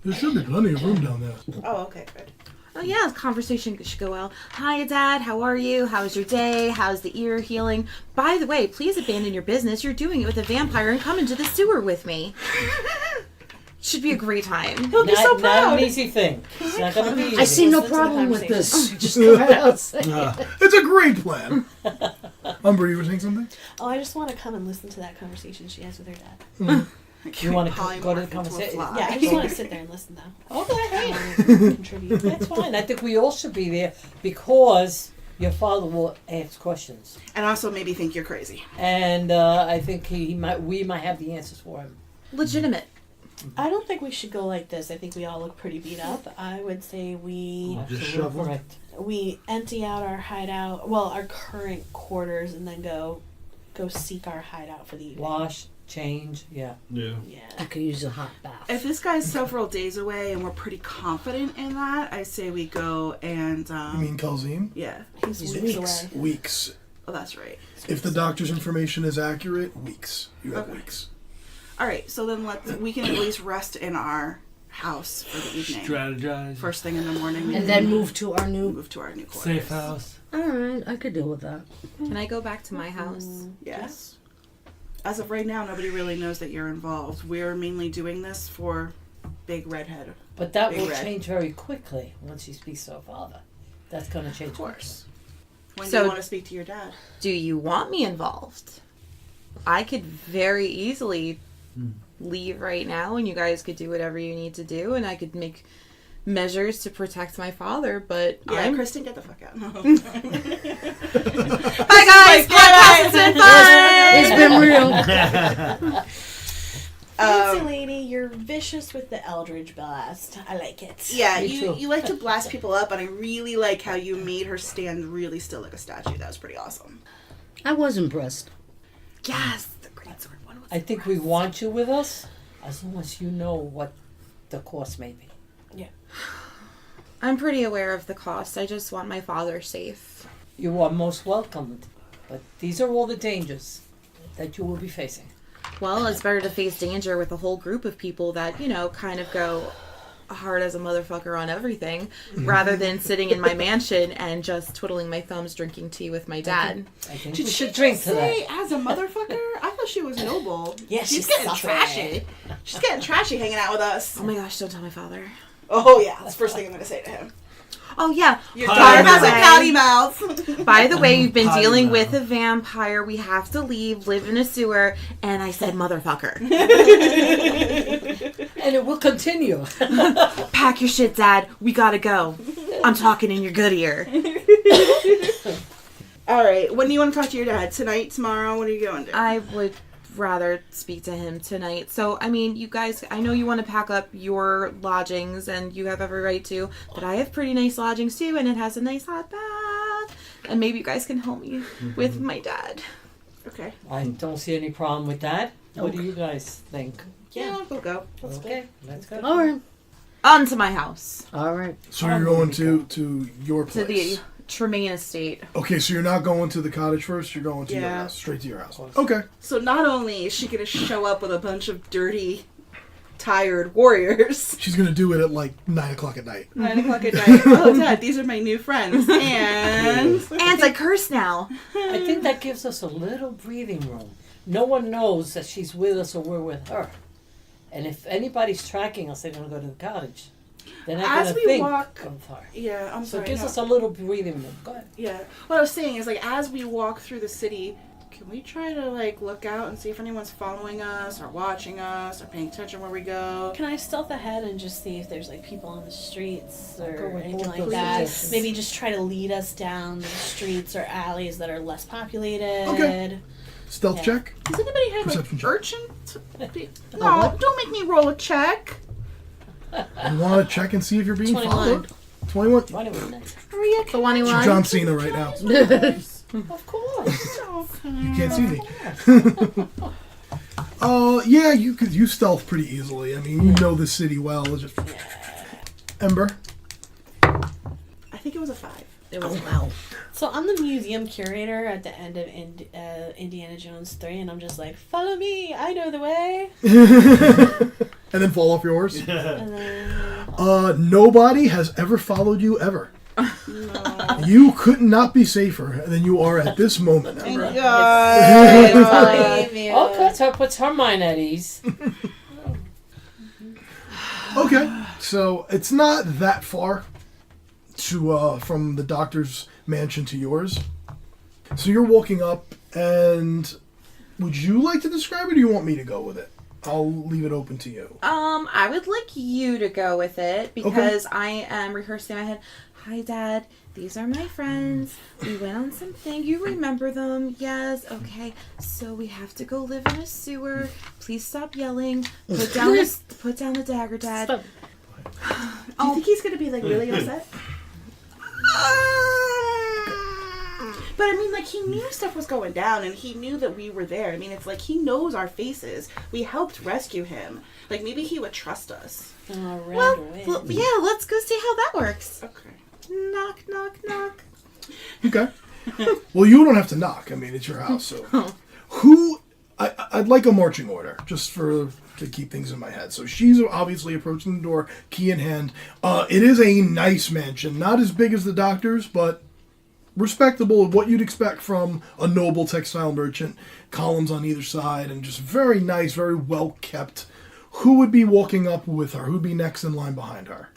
Speaker 1: There should be plenty of room down there.
Speaker 2: Oh, okay, good.
Speaker 6: Oh yeah, the conversation should go well. Hi, Dad. How are you? How's your day? How's the ear healing? By the way, please abandon your business. You're doing it with a vampire and come into the sewer with me. Should be a great time.
Speaker 2: He'll be so
Speaker 3: Not
Speaker 2: proud.
Speaker 3: an easy thing. It's not going to be easy.
Speaker 4: I see no
Speaker 7: Listen to the
Speaker 4: problem with this.
Speaker 7: conversation.
Speaker 4: Just go right out and say it.
Speaker 1: It's a great plan. Umber, you were saying something?
Speaker 7: Oh, I just want to come and listen to that conversation she has with her dad.
Speaker 3: You want to go to
Speaker 2: Polymorph
Speaker 3: the
Speaker 2: into a
Speaker 3: conversation?
Speaker 2: fly.
Speaker 7: Yeah, I just want to sit there and listen though.
Speaker 3: Okay, hey.
Speaker 7: Contribute.
Speaker 3: That's fine. I think we all should be there because your father will ask questions.
Speaker 2: And also maybe think you're crazy.
Speaker 3: And I think we might have the answers for him.
Speaker 6: Legitimate.
Speaker 7: I don't think we should go like this. I think we all look pretty beat up. I would say we
Speaker 5: Just
Speaker 3: Absolutely
Speaker 5: shovel.
Speaker 3: correct.
Speaker 7: we empty out our hideout, well, our current quarters, and then go go seek our hideout for the evening.
Speaker 3: Wash, change, yeah.
Speaker 5: Yeah.
Speaker 7: Yeah.
Speaker 4: I could use a hot bath.
Speaker 2: If this guy's several days away and we're pretty confident in that, I say we go and
Speaker 1: You mean Kalzim?
Speaker 2: yeah.
Speaker 7: He's
Speaker 4: He's
Speaker 7: weeks
Speaker 4: weeks.
Speaker 7: away.
Speaker 1: Weeks.
Speaker 2: Oh, that's right.
Speaker 1: If the doctor's information is accurate, weeks. You have
Speaker 2: Okay.
Speaker 1: weeks.
Speaker 2: All right, so then we can at least rest in our house for the evening.
Speaker 5: Strategize.
Speaker 2: First thing in the morning,
Speaker 4: And then move to our new.
Speaker 2: move to our new quarters.
Speaker 5: Safe house.
Speaker 4: Alright, I could deal with that.
Speaker 6: Can I go back to my house?
Speaker 2: Yes. As of right now, nobody really knows that you're involved. We're mainly doing this for Big Redhead.
Speaker 3: But that
Speaker 2: Big
Speaker 3: will
Speaker 2: red.
Speaker 3: change very quickly once she speaks to her father. That's going to change.
Speaker 2: Of course. When do
Speaker 6: So-
Speaker 2: you want to speak to your dad?
Speaker 6: Do you want me involved? I could very easily leave right now and you guys could do whatever you need to do and I could make measures to protect my father, but
Speaker 2: Yeah,
Speaker 6: I'm...
Speaker 2: Kristen, get the fuck out. No.
Speaker 6: Bye guys! Podcast has been fun!
Speaker 4: It's been real.
Speaker 7: Fancy lady, you're vicious with the Eldridge Blast. I like it.
Speaker 2: Yeah,
Speaker 3: Me
Speaker 2: you
Speaker 3: too.
Speaker 2: you like to blast people up, and I really like how you made her stand really still like a statue. That was pretty awesome.
Speaker 4: I was impressed.
Speaker 6: Yes! The great sword one was...
Speaker 3: I think we want you with us as long as you know what the cost may be.
Speaker 6: I'm pretty aware of the cost. I just want my father safe.
Speaker 3: You are most welcomed, but these are all the dangers that you will be facing.
Speaker 6: Well, it's better to face danger with a whole group of people that, you know, kind of go hard as a motherfucker on everything, rather than sitting in my mansion and just twiddling my thumbs drinking tea with my dad.
Speaker 3: I think
Speaker 2: Did
Speaker 3: we
Speaker 2: she
Speaker 3: should drink to
Speaker 2: say
Speaker 3: that.
Speaker 2: as a motherfucker? I thought she was noble.
Speaker 7: Yeah,
Speaker 2: she's
Speaker 7: she's
Speaker 2: getting
Speaker 7: suffering.
Speaker 2: trashy. She's getting trashy hanging out with us.
Speaker 6: Oh my gosh, don't tell my father.
Speaker 2: Oh yeah, that's the first thing I'm gonna say to him.
Speaker 6: Oh yeah,
Speaker 2: Your
Speaker 5: Hi,
Speaker 2: daughter has a
Speaker 6: everyone.
Speaker 2: pouty mouth.
Speaker 6: by the way, you've been
Speaker 5: Hi,
Speaker 6: dealing
Speaker 5: Mel.
Speaker 6: with a vampire. We have to leave, live in a sewer, and I said motherfucker.
Speaker 3: And it will continue.
Speaker 6: Pack your shit, Dad. We gotta go. I'm talking in your good ear.
Speaker 2: All right, when do you want to talk to your dad? Tonight, tomorrow? What are you going to do?
Speaker 6: I would rather speak to him tonight. So, I mean, you guys, I know you want to pack up your lodgings and you have every right to, but I have pretty nice lodgings too, and it has a nice hot bath. And maybe you guys can help me with my dad.
Speaker 2: Okay.
Speaker 3: I don't see any problem with that. What do you guys think?
Speaker 2: Yeah, we'll go.
Speaker 3: Okay, let's go.
Speaker 4: Alright.
Speaker 6: On to my house.
Speaker 4: Alright.
Speaker 1: So you're going to your place.
Speaker 6: To the Tremaine estate.
Speaker 1: Okay, so you're not going to the cottage first. You're going to your
Speaker 2: Yeah.
Speaker 1: house, straight to your house. Okay.
Speaker 2: So not only is she gonna show up with a bunch of dirty, tired warriors,
Speaker 1: She's gonna do it at like 9 o'clock at night.
Speaker 2: 9 o'clock at night. Oh, Dad, these are my new friends, and
Speaker 6: Anti-curse now.
Speaker 3: I think that gives us a little breathing room. No one knows that she's with us or we're with her. And if anybody's tracking us, they're going to go to the cottage. They're not
Speaker 2: As
Speaker 3: going
Speaker 2: we
Speaker 3: to think
Speaker 2: walk-
Speaker 3: of her.
Speaker 2: yeah, I'm
Speaker 3: So
Speaker 2: sorry.
Speaker 3: it gives
Speaker 2: no.
Speaker 3: us a little breathing room. Go ahead.
Speaker 2: Yeah. What I was saying is, like, as we walk through the city, can we try to, like, look out and see if anyone's following us or watching us or paying attention where we go?
Speaker 7: Can I stealth ahead and just see if there's like people on the streets
Speaker 3: Go
Speaker 7: or
Speaker 3: with
Speaker 7: anything
Speaker 3: both
Speaker 7: like
Speaker 3: those
Speaker 7: that?
Speaker 3: suggestions.
Speaker 7: Maybe just try to lead us down the streets or alleys that are less populated.
Speaker 1: Okay. Stealth
Speaker 7: Yeah.
Speaker 1: check.
Speaker 2: Does anybody have,
Speaker 1: Perception
Speaker 2: like,
Speaker 1: check.
Speaker 2: urchin? No, don't make me roll a check.
Speaker 1: You want to check and see if you're being
Speaker 7: 21.
Speaker 1: followed? 21.
Speaker 3: What are we next?
Speaker 2: Maria,
Speaker 6: The one he
Speaker 1: You're
Speaker 6: wants.
Speaker 1: John Cena right now.
Speaker 3: Of course.
Speaker 1: You can't see me. Yeah, you stealth pretty easily. I mean, you know the city well. It's just Ember.
Speaker 2: I think it was a 5.
Speaker 6: It was
Speaker 4: Wow.
Speaker 7: So I'm the museum curator at the end of Indiana Jones 3, and I'm just like, follow me, I know the way.
Speaker 1: And then fall off your horse.
Speaker 7: And then,
Speaker 1: Nobody has ever followed you ever. You could not be safer than you are at this moment, Ember.
Speaker 7: believe you.
Speaker 3: Okay, so it puts her mind at ease.
Speaker 1: Okay, so it's not that far to from the doctor's mansion to yours. So you're walking up, and would you like to describe it, or you want me to go with it? I'll leave it open to you.
Speaker 6: I would like you to go with it because I am rehearsing in my head. Hi, Dad. These are my friends. We went on something. You remember them? Yes. Okay. So we have to go live in a sewer. Please stop yelling. Put down the dagger, Dad.
Speaker 4: Stop.
Speaker 2: Do you think he's gonna be, like, really upset? But I mean, mean, like, he knew stuff was going down, and he knew that we were there. I mean, it's like he knows our faces. We helped rescue him. Like, maybe he would trust us.
Speaker 6: Well, yeah, let's go see how that works.
Speaker 2: Okay.
Speaker 6: Knock, knock, knock.
Speaker 1: Okay. Well, you don't have to knock. I mean, it's your house. So, who? I'd like a marching order, just to keep things in my head. So she's obviously approaching the door, key in hand. It is a nice mansion, not as big as the doctor's, but respectable, what you'd expect from a noble textile merchant. Columns on either side, and just very nice, very well kept. Who would be walking up with her? Who'd be next in line behind her?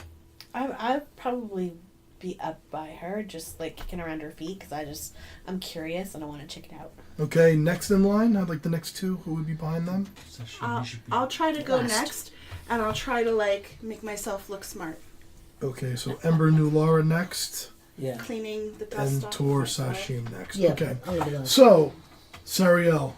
Speaker 8: I'd probably be up by her, just like kicking around her feet, because I'm curious and I want to check it out.
Speaker 1: Okay, next in line. I'd like the next two. Who would be behind them?
Speaker 2: I'll try to go next, and I'll try to, like, make myself look smart.
Speaker 1: Okay, so Ember New Laura next.
Speaker 3: Yeah.
Speaker 2: Cleaning the dust
Speaker 1: And
Speaker 2: off
Speaker 1: Tor
Speaker 2: my floor.
Speaker 1: Sashim next.
Speaker 4: Yeah,
Speaker 1: Okay.
Speaker 4: I'm gonna go.
Speaker 1: So, Sarielle,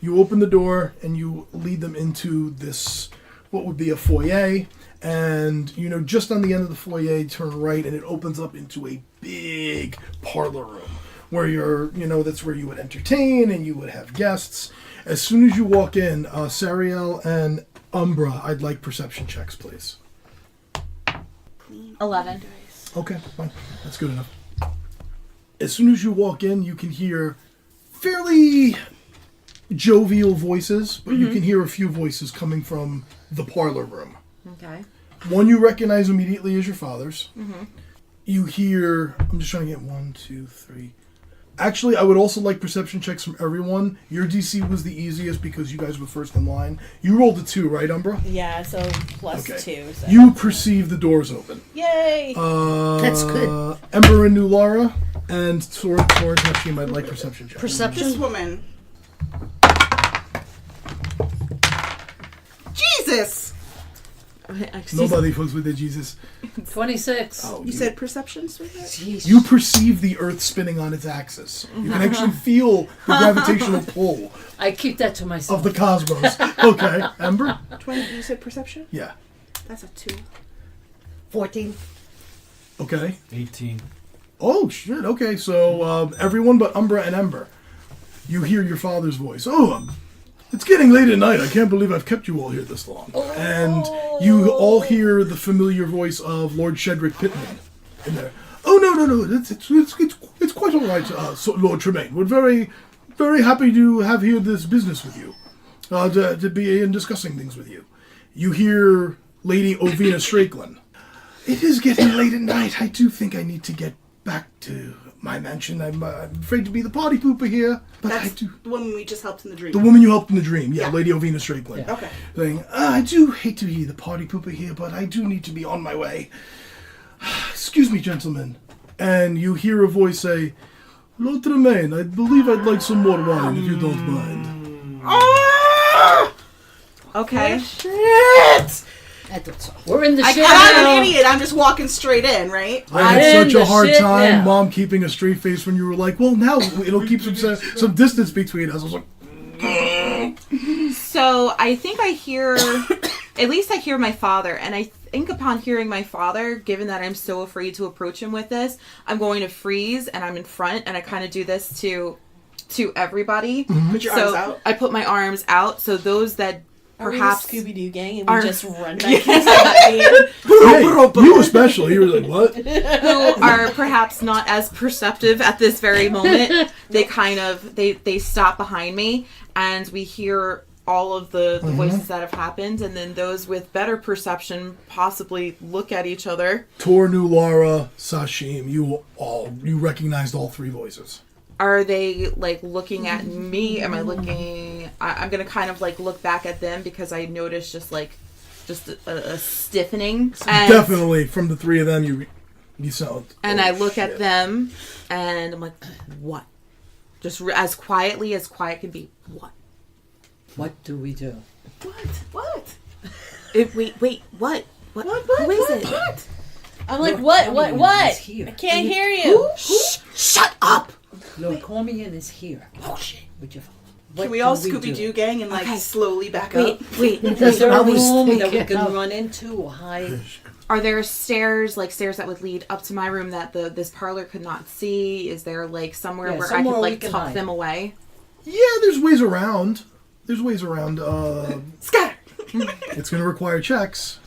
Speaker 1: you open the door and you lead them into this, what would be a foyer. And, just on the end of the foyer, turn right and it opens up into a big parlor room where that's where you would entertain and you would have guests. As soon as you walk in, Sarielle and Umbra, I'd like perception checks, please.
Speaker 6: 11.
Speaker 1: Okay, fine. That's good enough. As soon as you walk in, you can hear fairly jovial voices, but you can hear a few voices coming from the parlor room.
Speaker 6: Okay.
Speaker 1: One you recognize immediately as your father's. You hear... I'm just trying to get 1, 2, 3... Actually, I would also like perception checks from everyone. Your DC was the easiest because you guys were first in line. You rolled a 2, right, Umbra?
Speaker 8: Yeah, so plus
Speaker 1: Okay.
Speaker 8: 2. So.
Speaker 1: You perceive the doors open.
Speaker 8: Yay!
Speaker 4: That's good.
Speaker 1: Ember and New Laura and Tor and Hashim, I'd like perception checks.
Speaker 2: This
Speaker 4: Perception.
Speaker 2: woman. Jesus!
Speaker 1: Nobody fucks with the Jesus.
Speaker 3: 26.
Speaker 1: Oh,
Speaker 2: You said perception, sweetheart?
Speaker 1: You perceive the earth spinning on its axis. You can actually feel the gravitational pull
Speaker 3: I keep that to myself.
Speaker 1: of the cosmos. Okay, Ember?
Speaker 2: 20, you said perception?
Speaker 1: Yeah.
Speaker 2: That's a 2.
Speaker 4: 14.
Speaker 1: Okay.
Speaker 5: 18.
Speaker 1: Oh, shit. Okay, so everyone but Umbra and Ember. You hear your father's voice. Oh, it's getting late at night. I can't believe I've kept you all here this long. And you all hear the familiar voice of Lord Shedrick Pittman in there. Oh, no. It's quite all right, so Lord Tremaine. We're very, very happy to have here this business with you. To be in discussing things with you. You hear Lady Ovina Strakelin. It is getting late at night. I do think I need to get back to my mansion. I'm afraid to be the party pooper here, but I
Speaker 2: That's
Speaker 1: do.
Speaker 2: the woman we just helped in the dream.
Speaker 1: The woman you helped in the dream, yeah.
Speaker 2: Yeah.
Speaker 1: Lady Ovina Strakelin.
Speaker 2: Okay.
Speaker 1: Saying, I do hate to be the party pooper here, but I do need to be on my way. Excuse me, gentlemen. And you hear a voice say, Lord Tremaine, I believe I'd like some more wine, if you don't mind.
Speaker 6: Okay.
Speaker 2: Shit!
Speaker 4: I thought so.
Speaker 3: We're in the shit
Speaker 2: I'm
Speaker 3: now.
Speaker 2: an idiot. I'm just walking straight in, right?
Speaker 1: I had
Speaker 3: I'm in
Speaker 1: such a
Speaker 3: the
Speaker 1: hard
Speaker 3: shit
Speaker 1: time,
Speaker 3: now.
Speaker 1: Mom, keeping a straight face when you were like, well, now it'll keep some distance between us. I was like,
Speaker 6: So I think I hear, at least I hear my father, and I think upon hearing my father, given that I'm so afraid to approach him with this, I'm going to freeze, and I'm in front, and I kind of do this to everybody.
Speaker 2: Put your arms out.
Speaker 6: I put my arms out, so those that perhaps
Speaker 8: Scooby Doo gang, and
Speaker 6: are-
Speaker 8: we just run back into the
Speaker 1: hey, you especially. You were like, what?
Speaker 6: who are perhaps not as perceptive at this very moment, they kind of they stop behind me, and we hear all of the voices that have happened, and then those with better perception possibly look at each other.
Speaker 1: Tor, New Laura, Sashim, you recognized all three voices.
Speaker 6: Are they like looking at me? Am I looking? I'm gonna kind of like look back at them because I noticed just a stiffening. And,
Speaker 1: Definitely, from the three of them, you sound.
Speaker 6: And
Speaker 1: oh,
Speaker 6: I look
Speaker 1: shit.
Speaker 6: at them, and I'm like, what? Just as quiet can be. What?
Speaker 3: What do we do?
Speaker 2: What?
Speaker 6: Wait, what? What? Who is it?
Speaker 2: What?
Speaker 8: I'm like,
Speaker 3: Lord
Speaker 8: what?
Speaker 3: Cormier is here.
Speaker 8: I can't hear you.
Speaker 6: Shut up!
Speaker 3: Lord Cormier is here.
Speaker 6: Oh shit!
Speaker 3: Would you what
Speaker 2: Can we all
Speaker 3: do
Speaker 2: Scooby Doo
Speaker 3: do?
Speaker 2: gang and like
Speaker 6: Okay.
Speaker 2: slowly back
Speaker 6: Wait,
Speaker 2: up?
Speaker 6: wait.
Speaker 3: Is there
Speaker 4: I
Speaker 3: a
Speaker 4: was
Speaker 3: room that we
Speaker 4: thinking
Speaker 3: can
Speaker 4: of-
Speaker 3: run into or hide?
Speaker 6: Are there stairs, like stairs that would lead up to my room that this parlor could not see? Is there like somewhere
Speaker 3: Yeah,
Speaker 6: where
Speaker 3: somewhere
Speaker 6: I
Speaker 3: we
Speaker 6: could
Speaker 3: can
Speaker 6: tuck
Speaker 3: hide.
Speaker 6: them away?
Speaker 1: Yeah, there's ways around. There's ways around.
Speaker 2: Scatter!
Speaker 1: It's going to require checks.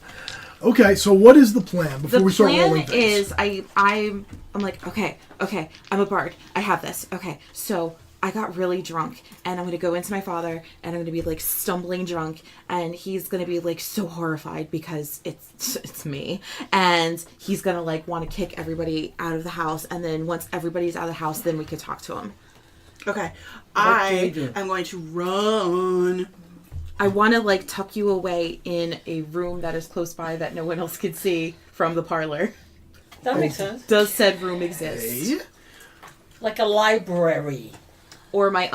Speaker 1: Okay, so what is the plan before
Speaker 6: The
Speaker 1: we start
Speaker 6: plan
Speaker 1: rolling things?
Speaker 6: is I'm like, okay, I'm a bard. I have this. Okay, so I got really drunk and I'm gonna go into my father and I'm gonna be like stumbling drunk and he's gonna be like so horrified because it's me and he's gonna like want to kick everybody out of the house and then once everybody's out of the house then we could talk to him.
Speaker 2: Okay.
Speaker 3: What do we
Speaker 2: I
Speaker 3: do?
Speaker 2: am going to run.
Speaker 6: I want to like tuck you away in a room that is close by that no one else could see from the parlor.
Speaker 3: That makes sense.
Speaker 6: Does said room exist?
Speaker 1: Hey,
Speaker 3: Like a library.
Speaker 6: Or my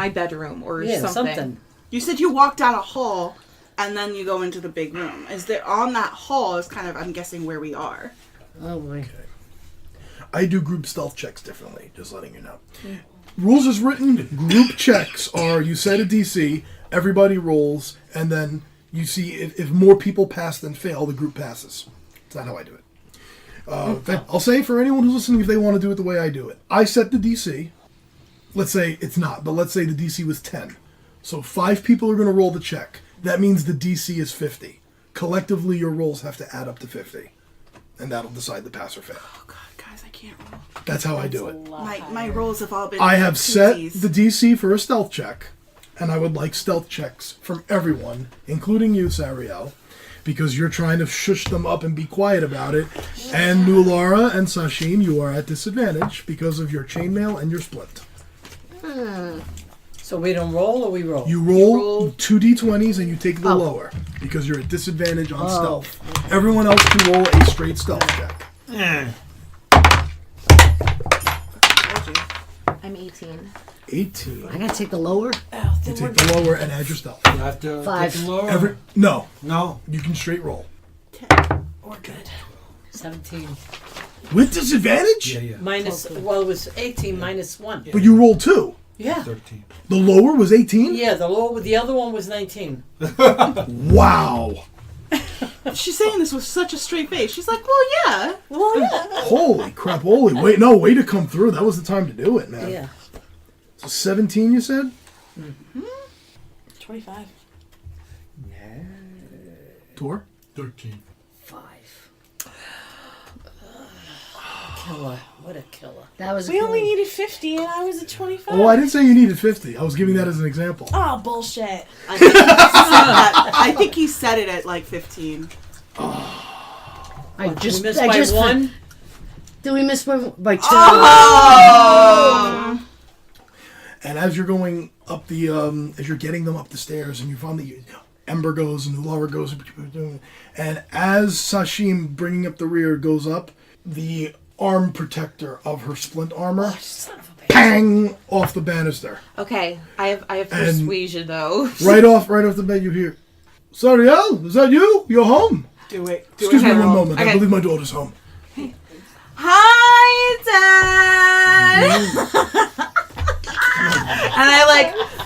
Speaker 6: bedroom or
Speaker 3: Yeah,
Speaker 6: something.
Speaker 3: something.
Speaker 2: You said you walked down a hall and then you go into the big room. Is there on that hall is kind of I'm guessing where we are.
Speaker 3: Oh boy.
Speaker 1: I do group stealth checks differently, just letting you know. Rules as written, group checks are you set a DC, everybody rolls, and then you see if more people pass than fail, the group passes. That's not how I do it. I'll say for anyone who's listening, if they want to do it the way I do it. I set the DC. Let's say it's not, but let's say the DC was 10. So 5 people are going to roll the check. That means the DC is 50. Collectively, your rolls have to add up to 50. And that'll decide the pass or fail.
Speaker 2: Oh god, guys, I can't roll.
Speaker 1: That's how I do it.
Speaker 2: My rolls have all been
Speaker 1: I have set
Speaker 2: twosies.
Speaker 1: the DC for a stealth check, and I would like stealth checks from everyone, including you, Sarielle, because you're trying to shush them up and be quiet about it. And Nulara and Sashim, you are at disadvantage because of your chainmail and your splint.
Speaker 3: So we don't roll or we roll?
Speaker 1: You roll,
Speaker 6: roll-
Speaker 1: 2 d20s and you take the
Speaker 3: Oh.
Speaker 1: lower because you're at disadvantage on stealth. Everyone else can roll a straight stealth check.
Speaker 6: I'm 18.
Speaker 1: 18.
Speaker 4: I gotta take the lower.
Speaker 1: You take the lower and add your stealth.
Speaker 5: You have to
Speaker 4: 5.
Speaker 5: take the lower.
Speaker 1: No,
Speaker 5: No.
Speaker 1: you can straight roll.
Speaker 2: We're good.
Speaker 3: 17.
Speaker 1: With disadvantage?
Speaker 5: Yeah.
Speaker 3: Minus, well, it was 18 minus 1.
Speaker 1: But you rolled 2.
Speaker 3: Yeah.
Speaker 5: 13.
Speaker 1: The lower was 18?
Speaker 3: Yeah, the other one was 19.
Speaker 1: Wow.
Speaker 2: She's saying this with such a straight face. She's like, well, yeah.
Speaker 3: Well, yeah.
Speaker 1: Holy crap. Holy. Wait, no, way to come through. That was the time to do it, man.
Speaker 3: Yeah.
Speaker 1: So 17, you said?
Speaker 8: 25.
Speaker 1: Tor?
Speaker 5: 13.
Speaker 3: 5. Killer. What a killer.
Speaker 4: That was.
Speaker 8: We only needed 50 and I was at 25.
Speaker 1: Oh, I didn't say you needed 50. I was giving that as an example.
Speaker 8: Oh, bullshit.
Speaker 2: I think he said it at like 15.
Speaker 4: I
Speaker 3: Did
Speaker 4: just
Speaker 3: we miss
Speaker 4: I
Speaker 3: by
Speaker 4: just
Speaker 3: 1?
Speaker 4: Did we miss by 2?
Speaker 2: Oh!
Speaker 1: And as you're going up the, as you're getting them up the stairs, and you find the Ember goes and Ulara goes, and as Sashim bringing up the rear goes up, the arm protector of her splint armor, pang, off the banister.
Speaker 6: Okay, I have persuasion though.
Speaker 1: Right off the bed, you hear, Sarielle, is that you? You're home.
Speaker 2: Do it.
Speaker 1: Excuse me
Speaker 6: Okay.
Speaker 1: one moment. I
Speaker 6: Okay.
Speaker 1: believe my daughter's home.
Speaker 6: Hi, Dad. And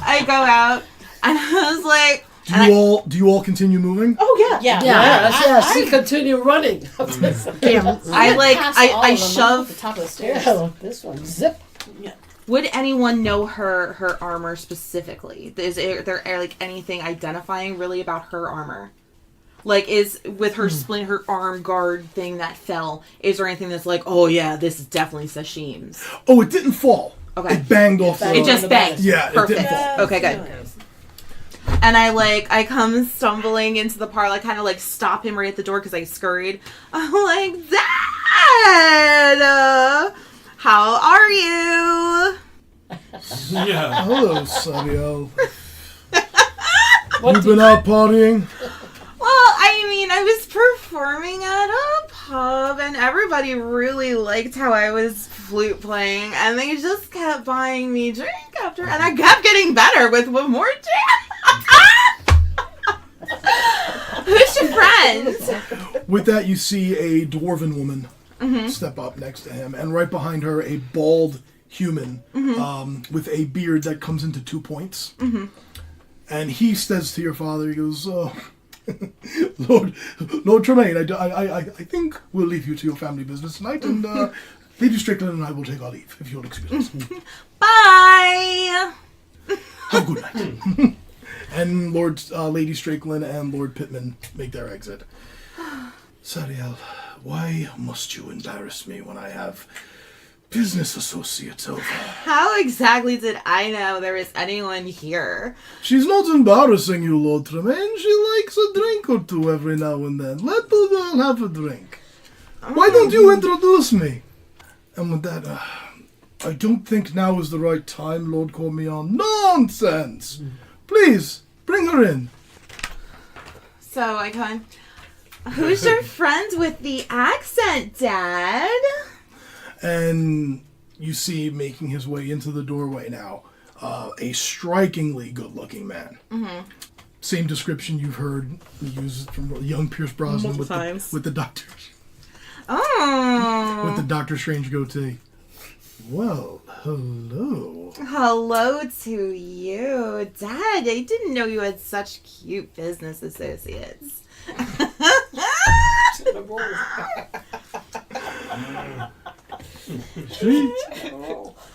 Speaker 6: I go out, and I was like,
Speaker 1: Do you all continue moving?
Speaker 2: Oh, yeah.
Speaker 3: Yeah.
Speaker 4: Yeah.
Speaker 3: Yes. She continued running.
Speaker 4: Damn.
Speaker 6: I shove.
Speaker 8: the top of the stairs.
Speaker 3: Yeah, this one. Zip.
Speaker 6: Would anyone know her armor specifically? Is there like anything identifying really about her armor? Like, is with her splint, her arm guard thing that fell, is there anything that's like, oh yeah, this is definitely Sashim's?
Speaker 1: Oh, it didn't fall.
Speaker 6: Okay.
Speaker 1: It banged off the...
Speaker 6: It just banged.
Speaker 1: Yeah, it
Speaker 6: Perfect.
Speaker 1: didn't fall.
Speaker 6: Okay, good. And I come stumbling into the parlor, I kind of like stop him right at the door because I scurried. I'm like, Dad, how are you?
Speaker 5: Yeah.
Speaker 1: Hello, Sarielle. You been out partying?
Speaker 6: Well, I mean, I was performing at a pub and everybody really liked how I was flute playing and they just kept buying me drink after and I kept getting better with one more drink. Who's your friend?
Speaker 1: With that, you see a dwarven woman step up next to him, and right behind her, a bald human with a beard that comes into 2 points. And he says to your father, he goes, Lord Tremaine, I think we'll leave you to your family business tonight, and Lady Strickland and I will take our leave, if you'll excuse us.
Speaker 6: Bye!
Speaker 1: Have a good night. And Lady Strickland and Lord Pittman make their exit. Sarielle, why must you embarrass me when I have business associates over?
Speaker 6: How exactly did I know there was anyone here?
Speaker 1: She's not embarrassing you, Lord Tremaine. She likes a drink or two every now and then. Let the girl have a drink. Why don't you introduce me? And with that, I don't think now is the right time, Lord Cormion. Nonsense! Please, bring her in.
Speaker 6: So I go in. Who's your friend with the accent, Dad?
Speaker 1: And you see, making his way into the doorway now, a strikingly good-looking man. Same description you've heard used from young Pierce Brosnan with the Doctor.
Speaker 6: Oh.
Speaker 1: With the Doctor Strange goatee. Well, hello.
Speaker 6: Hello to you. Dad, I didn't know you had such cute business associates.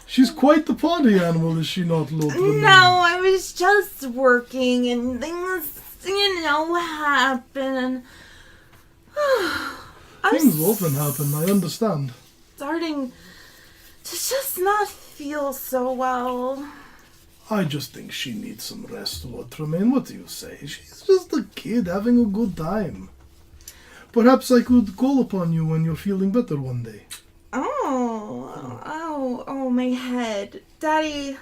Speaker 1: She's quite the party animal, is she not, Lord Tremaine?
Speaker 6: No, I was just working and things, happen.
Speaker 1: Things often happen, I understand.
Speaker 6: Starting to just not feel so well.
Speaker 1: I just think she needs some rest, Lord Tremaine. What do you say? She's just a kid having a good time. Perhaps I could call upon you when you're feeling better one day.
Speaker 6: Oh, my head. Daddy,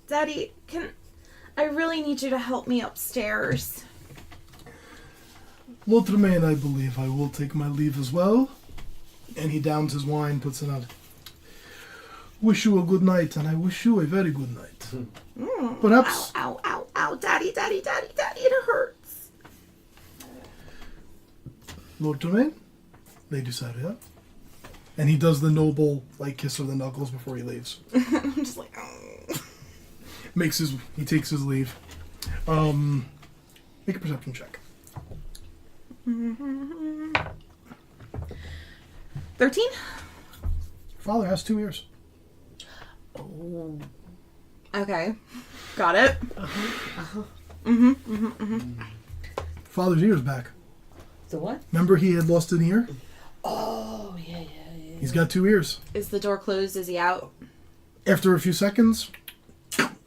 Speaker 6: I really need you to help me upstairs.
Speaker 1: Lord Tremaine, I believe I will take my leave as well. And he downs his wine, puts it out. Wish you a good night, and I wish you a very good night. Perhaps...
Speaker 6: Ow, Daddy, it hurts.
Speaker 1: Lord Tremaine, Lady Sarielle. And he does the noble, kiss of the knuckles before he leaves.
Speaker 6: I'm just like, oh.
Speaker 1: He takes his leave. Make a perception check.
Speaker 6: 13?
Speaker 1: Father has 2 ears.
Speaker 4: Oh.
Speaker 6: Okay. Got it.
Speaker 1: Father's ear's back.
Speaker 3: The what?
Speaker 1: Remember he had lost an ear?
Speaker 3: Oh, yeah.
Speaker 1: He's got 2 ears.
Speaker 6: Is the door closed? Is he out?
Speaker 1: After a few seconds,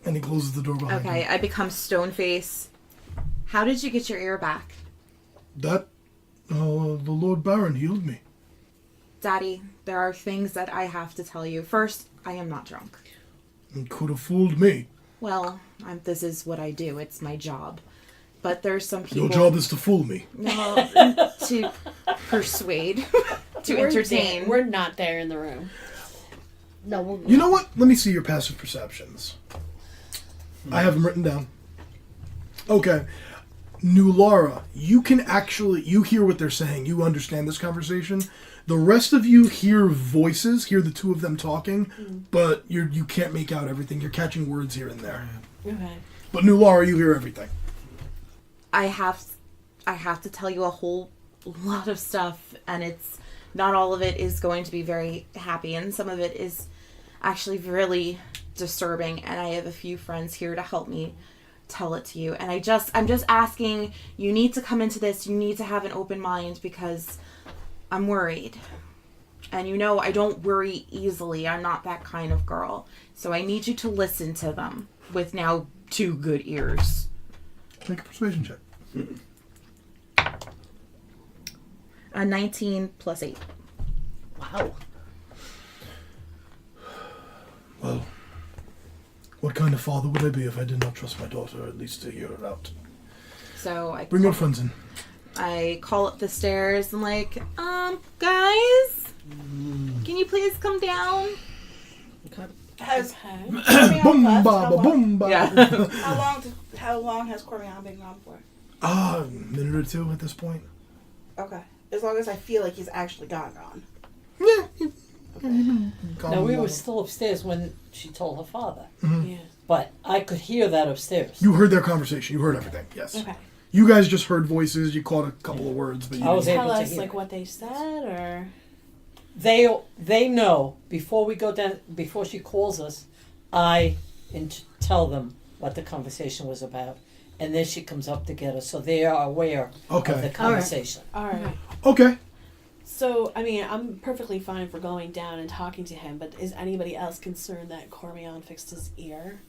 Speaker 1: and he closes the door behind him.
Speaker 6: Okay, I become stone face. How did you get your ear back?
Speaker 1: That, the Lord Baron healed me.
Speaker 6: Daddy, there are things that I have to tell you. First, I am not drunk.
Speaker 1: It could have fooled me.
Speaker 6: Well, this is what I do. It's my job. But there's some people...
Speaker 1: Your job is to fool me.
Speaker 6: No, to persuade, to entertain.
Speaker 8: We're not there in the room.
Speaker 4: No,
Speaker 1: You know what? Let me see your passive perceptions. I have them written down. Okay. New Laura, you hear what they're saying. You understand this conversation. The rest of you hear voices, hear the two of them talking, but you can't make out everything. You're catching words here and there.
Speaker 8: Okay.
Speaker 1: But New Laura, you hear everything.
Speaker 6: I have to tell you a whole lot of stuff, and it's not all of it is going to be very happy, and some of it is actually really disturbing, and I have a few friends here to help me tell it to you. And I'm just asking, you need to come into this, you need to have an open mind, because I'm worried. And I don't worry easily. I'm not that kind of girl. So I need you to listen to them with now 2 good ears.
Speaker 1: Make a persuasion check.
Speaker 6: A 19 plus 8.
Speaker 4: wow.
Speaker 1: Well, what kind of father would I be if I did not trust my daughter at least to hear her out?
Speaker 6: So
Speaker 1: Bring your friends in.
Speaker 6: I call up the stairs and guys, can you please come down?
Speaker 4: Okay.
Speaker 2: Has
Speaker 1: Boom,
Speaker 2: Cormion left?
Speaker 1: ba, boom, ba.
Speaker 6: Yeah.
Speaker 2: How long has Cormion been gone for?
Speaker 1: A minute or 2 at this point.
Speaker 2: Okay. As long as I feel like he's actually gone.
Speaker 1: Yeah,
Speaker 3: No, we were still upstairs when she told her father.
Speaker 8: Yeah.
Speaker 3: But I could hear that upstairs.
Speaker 1: You heard their conversation. You heard everything. Yes.
Speaker 8: Okay.
Speaker 1: You guys just heard voices. You caught a couple of words, but you
Speaker 3: I was
Speaker 1: didn't-
Speaker 3: able
Speaker 8: Tell
Speaker 3: to
Speaker 8: us
Speaker 3: hear
Speaker 8: like
Speaker 3: it.
Speaker 8: what they said, or
Speaker 3: They know before we go down, before she calls us, I tell them what the conversation was about, and then she comes up to get us, so they are aware
Speaker 1: Okay.
Speaker 3: of the conversation.
Speaker 8: all right.
Speaker 1: Okay.
Speaker 8: So I mean, I'm perfectly fine for going down and talking to him, but is anybody else concerned that Cormion fixed his ear?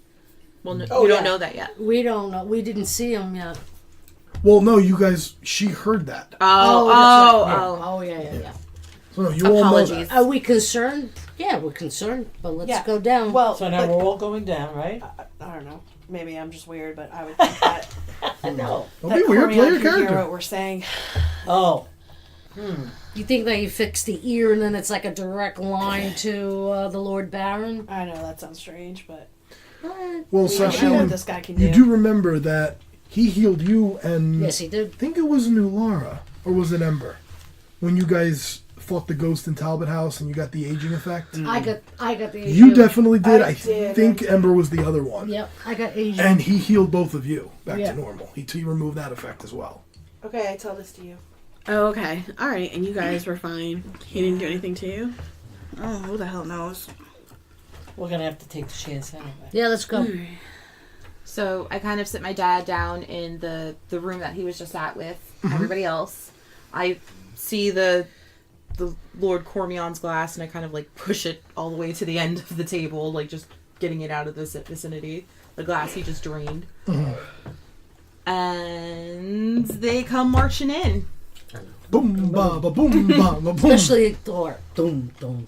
Speaker 6: Well, no,
Speaker 2: Oh,
Speaker 6: we
Speaker 2: yeah.
Speaker 6: don't know that yet.
Speaker 4: We don't know. We didn't see him yet.
Speaker 1: Well, no, you guys. She heard that.
Speaker 4: Oh, yeah.
Speaker 1: So no, you all know
Speaker 6: Apologies.
Speaker 1: that.
Speaker 4: Are we concerned? Yeah, we're concerned, but let's
Speaker 8: Yeah.
Speaker 4: go down.
Speaker 8: Well,
Speaker 3: So now
Speaker 8: but-
Speaker 3: we're all going down, right?
Speaker 8: I don't know. Maybe I'm just weird, but I would think that
Speaker 3: No.
Speaker 1: Don't be weird. Play
Speaker 8: Cormion
Speaker 1: your
Speaker 8: could hear
Speaker 1: character.
Speaker 8: what we're saying.
Speaker 3: Oh.
Speaker 4: You think that you fix the ear and then it's like a direct line to the Lord Baron?
Speaker 8: I know that sounds strange, but
Speaker 1: Well,
Speaker 8: we don't know what
Speaker 1: Sashim,
Speaker 8: this guy can
Speaker 1: you
Speaker 8: do.
Speaker 1: do remember that he healed you, and
Speaker 4: Yes, he did.
Speaker 1: I think it was New Lara, or was it Ember, when you guys fought the ghost in Talbot House and you got the aging effect.
Speaker 4: I got the
Speaker 1: You definitely did. I
Speaker 2: did,
Speaker 1: think Ember was the other one.
Speaker 4: Yep, I got Asian.
Speaker 1: And he healed both of you back
Speaker 4: Yeah.
Speaker 1: to normal. He removed that effect as well.
Speaker 2: Okay, I tell this to you.
Speaker 8: Oh, okay. All right. And you guys were fine. He didn't do anything to you?
Speaker 2: Oh, who the hell knows?
Speaker 3: We're gonna have to take the chance anyway.
Speaker 4: Yeah, let's go.
Speaker 6: So I kind of sit my dad down in the room that he was just at with everybody else. I see the Lord Cormion's glass, and I kind of like push it all the way to the end of the table, like just getting it out of this vicinity. The glass he just drained. And they come marching in.
Speaker 1: Boom, ba, ba, boom, ba, ba, boom.
Speaker 4: Especially Thor. Doom, doom.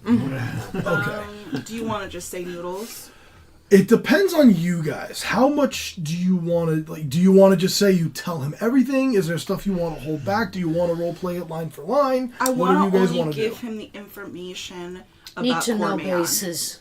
Speaker 1: Okay.
Speaker 2: Do you want to just say noodles?
Speaker 1: It depends on you guys. How much do you want to, like, do you want to just say you tell him everything? Is there stuff you want to hold back? Do you want to role play it line for line?
Speaker 2: I
Speaker 1: What do
Speaker 2: want
Speaker 1: you
Speaker 2: to
Speaker 1: guys
Speaker 2: only
Speaker 1: want to do?
Speaker 2: give him the information
Speaker 4: Need
Speaker 2: about
Speaker 4: to know
Speaker 2: Cormion.
Speaker 4: bases.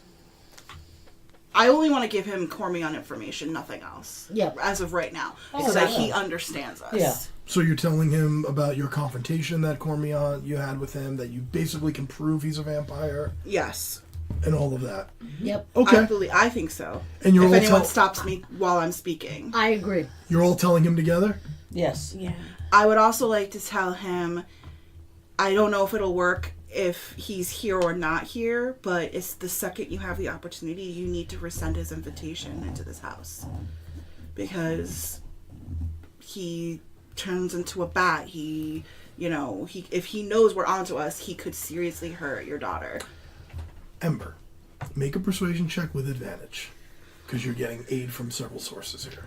Speaker 2: I only want to give him Cormion information, nothing else.
Speaker 4: Yep.
Speaker 2: As of right now,
Speaker 3: Oh,
Speaker 2: so that
Speaker 3: yeah.
Speaker 2: he understands us.
Speaker 3: Yeah.
Speaker 1: So you're telling him about your confrontation that Cormion you had with him, that you basically can prove he's a vampire,
Speaker 2: Yes.
Speaker 1: and all of that.
Speaker 4: Yep,
Speaker 1: Okay.
Speaker 2: I think so.
Speaker 1: And you're
Speaker 2: if
Speaker 1: all
Speaker 2: anyone
Speaker 1: tell-
Speaker 2: stops me while I'm speaking,
Speaker 4: I agree.
Speaker 1: You're all telling him together?
Speaker 3: Yes.
Speaker 8: Yeah.
Speaker 2: I would also like to tell him. I don't know if it'll work if he's here or not here, but it's the second you have the opportunity, you need to rescind his invitation into this house, because he turns into a bat. He if he knows we're onto us, he could seriously hurt your daughter.
Speaker 1: Ember, make a persuasion check with advantage, because you're getting aid from several sources here,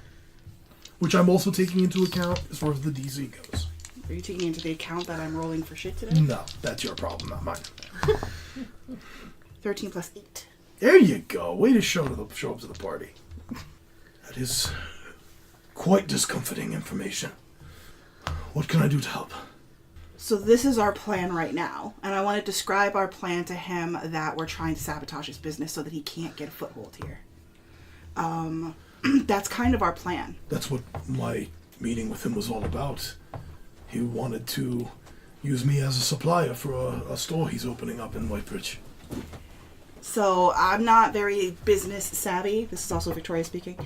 Speaker 1: which I'm also taking into account as far as the DC goes.
Speaker 2: Are you taking into the account that I'm rolling for shit today?
Speaker 1: No, that's your problem, not mine.
Speaker 2: 13 plus 8.
Speaker 1: There you go. Way to show up to the party. That is quite discomforting information. What can I do to help?
Speaker 2: So this is our plan right now, and I want to describe our plan to him, that we're trying to sabotage his business so that he can't get a foothold here. That's kind of our plan.
Speaker 1: That's what my meeting with him was all about. He wanted to use me as a supplier for a store he's opening up in Whitebridge.
Speaker 2: So I'm not very business savvy. This is also Victoria speaking.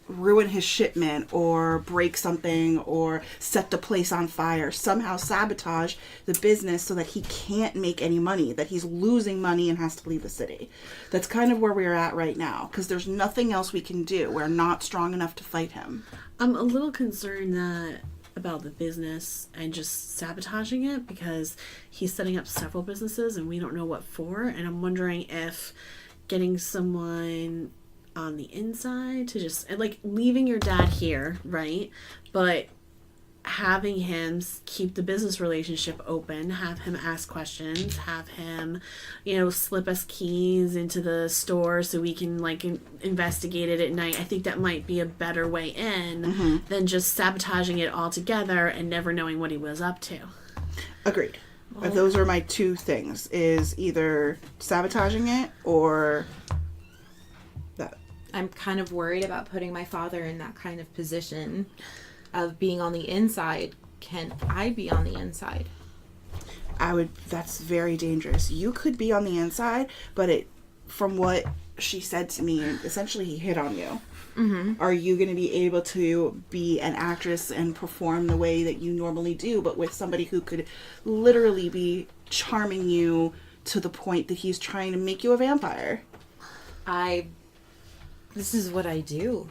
Speaker 2: Ruin his shipment or break something or set the place on fire, somehow sabotage the business so that he can't make any money, that he's losing money and has to leave the city. That's kind of where we're at right now, because there's nothing else we can do. We're not strong enough to fight him.
Speaker 8: I'm a little concerned about the business and just sabotaging it, because he's setting up several businesses and we don't know what for. And I'm wondering if getting someone on the inside to just, like, leaving your dad here, right? But having him keep the business relationship open, have him ask questions, have him, slip us keys into the store so we can, like, investigate it at night. I think that might be a better way in than just sabotaging it altogether and never knowing what he was up to.
Speaker 2: Agreed. Those are my two things, is either sabotaging it or that.
Speaker 6: I'm kind of worried about putting my father in that kind of position of being on the inside. Can I be on the inside?
Speaker 2: That's very dangerous. You could be on the inside, but from what she said to me, essentially he hit on you. Mm-hmm. Are you going to be able to be an actress and perform the way that you normally do, but with somebody who could literally be charming you to the point that he's trying to make you a vampire?
Speaker 6: This is what I do.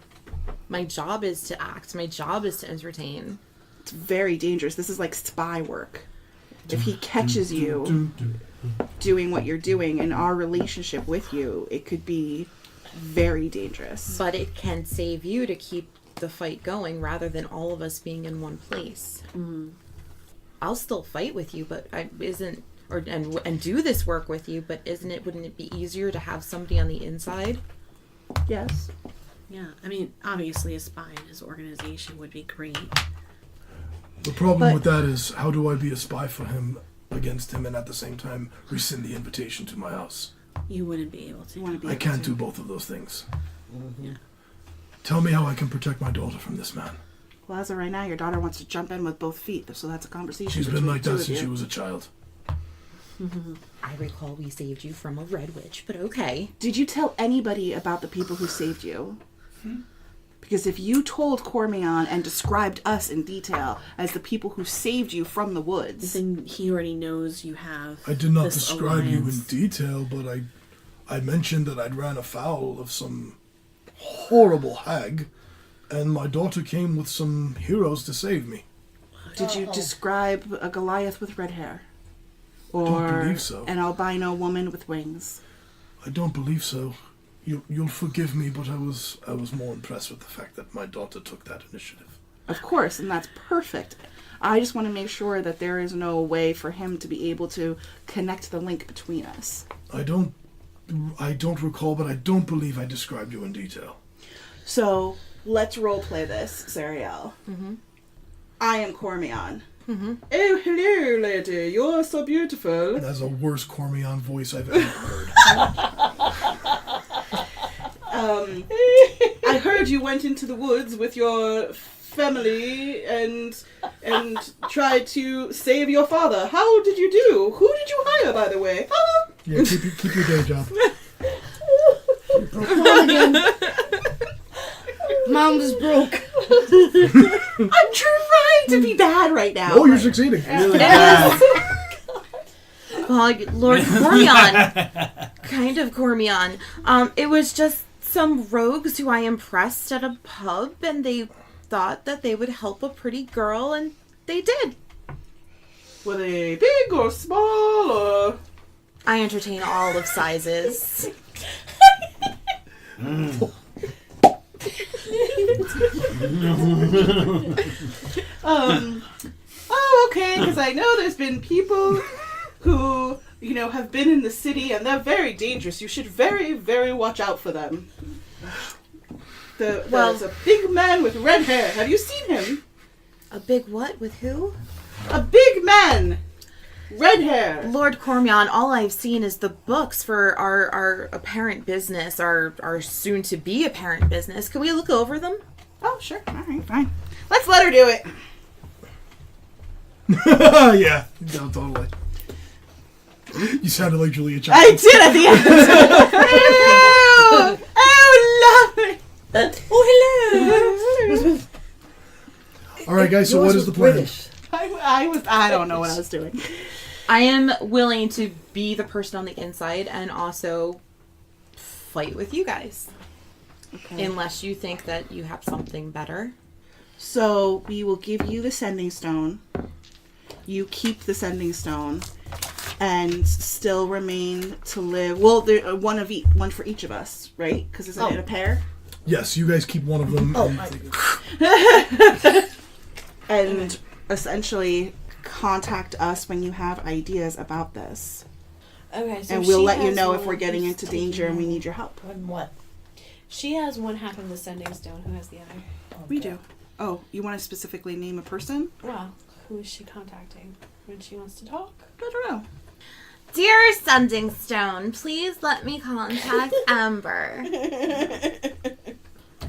Speaker 6: My job is to act. My job is to entertain.
Speaker 2: It's very dangerous. This is like spy work. If he catches you doing what you're doing in our relationship with you, it could be very dangerous.
Speaker 6: But it can save you to keep the fight going rather than all of us being in one place. Mm. I'll still fight with you, but and do this work with you, but wouldn't it be easier to have somebody on the inside?
Speaker 2: Yes.
Speaker 8: Yeah, I mean, obviously a spy in his organization would be great.
Speaker 1: The problem with that is, how do I be a spy for him, against him, and at the same time rescind the invitation to my house?
Speaker 8: You wouldn't be able to.
Speaker 1: I can't do both of those things.
Speaker 8: Yeah.
Speaker 1: Tell me how I can protect my daughter from this man.
Speaker 2: Well, as of right now, your daughter wants to jump in with both feet, so that's a conversation.
Speaker 1: She's been like that since she was a child.
Speaker 6: I recall we saved you from a red witch, but okay.
Speaker 2: Did you tell anybody about the people who saved you? Because if you told Cormion and described us in detail as the people who saved you from the woods,
Speaker 8: then he already knows you have.
Speaker 1: I did not
Speaker 8: this
Speaker 1: describe you in
Speaker 8: alliance.
Speaker 1: detail, but I mentioned that I'd ran afoul of some horrible hag, and my daughter came with some heroes to save me.
Speaker 2: did you describe a Goliath with red hair? Or
Speaker 1: Don't believe so.
Speaker 2: an albino woman with wings?
Speaker 1: I don't believe so. You'll forgive me, but I was more impressed with the fact that my daughter took that initiative.
Speaker 2: Of course, and that's perfect. I just want to make sure that there is no way for him to be able to connect the link between us.
Speaker 1: I don't recall, but I don't believe I described you in detail.
Speaker 2: So, let's role play this, Sarielle.
Speaker 6: Mm-hmm.
Speaker 2: I am Cormion.
Speaker 6: Mm-hmm.
Speaker 2: Oh, hello, lady. You're so beautiful.
Speaker 1: That's the worst Cormion voice I've ever heard.
Speaker 2: I heard you went into the woods with your family and tried to save your father. How did you do? Who did you hire, by the way?
Speaker 1: Yeah, keep your day job.
Speaker 4: Mom is broke.
Speaker 2: I'm trying to be bad right now.
Speaker 1: Oh, you're succeeding.
Speaker 5: Really bad.
Speaker 6: Well, Lord Cormion. Kind of Cormion. It was just some rogues who I impressed at a pub, and they thought that they would help a pretty girl, and they did.
Speaker 2: Were they big or small or...
Speaker 6: I entertain all of sizes.
Speaker 2: Oh, okay, because I know there's been people who, have been in the city and they're very dangerous. You should very, very watch out for them. There's a big man with red hair. Have you seen him?
Speaker 6: A big what? With who?
Speaker 2: A big man! Red hair!
Speaker 6: Lord Cormion, all I've seen is the books for our apparent business, our soon-to-be apparent business. Can we look over them?
Speaker 2: Oh, sure. All right, fine. Let's let her do it.
Speaker 1: Yeah, no, totally. You sounded like Julia Child.
Speaker 2: I did at the end. Oh, lovely.
Speaker 6: Oh, hello.
Speaker 1: All right, guys. So what is the plan?
Speaker 4: British.
Speaker 2: I don't know what I was doing.
Speaker 6: I am willing to be the person on the inside and also fight with you guys.
Speaker 2: Okay.
Speaker 6: Unless you think that you have something better.
Speaker 2: So we will give you the sending stone. You keep the sending stone, and still remain to live. Well, there one for each of us, right? Because isn't it a pair?
Speaker 1: Yes, you guys keep one of them.
Speaker 2: And essentially contact us when you have ideas about this,
Speaker 7: Okay, so
Speaker 2: and we'll
Speaker 7: she
Speaker 2: let you
Speaker 7: has
Speaker 2: know if
Speaker 7: one
Speaker 2: we're getting
Speaker 7: who's
Speaker 2: into danger and we
Speaker 7: taking-
Speaker 2: need your help.
Speaker 3: And what?
Speaker 7: She has one half of the sending stone. Who has the other?
Speaker 2: We do. Oh, you want to specifically name a person?
Speaker 7: Well, who is she contacting when she wants to talk?
Speaker 2: I don't know.
Speaker 6: Dear Sending Stone, please let me contact Amber.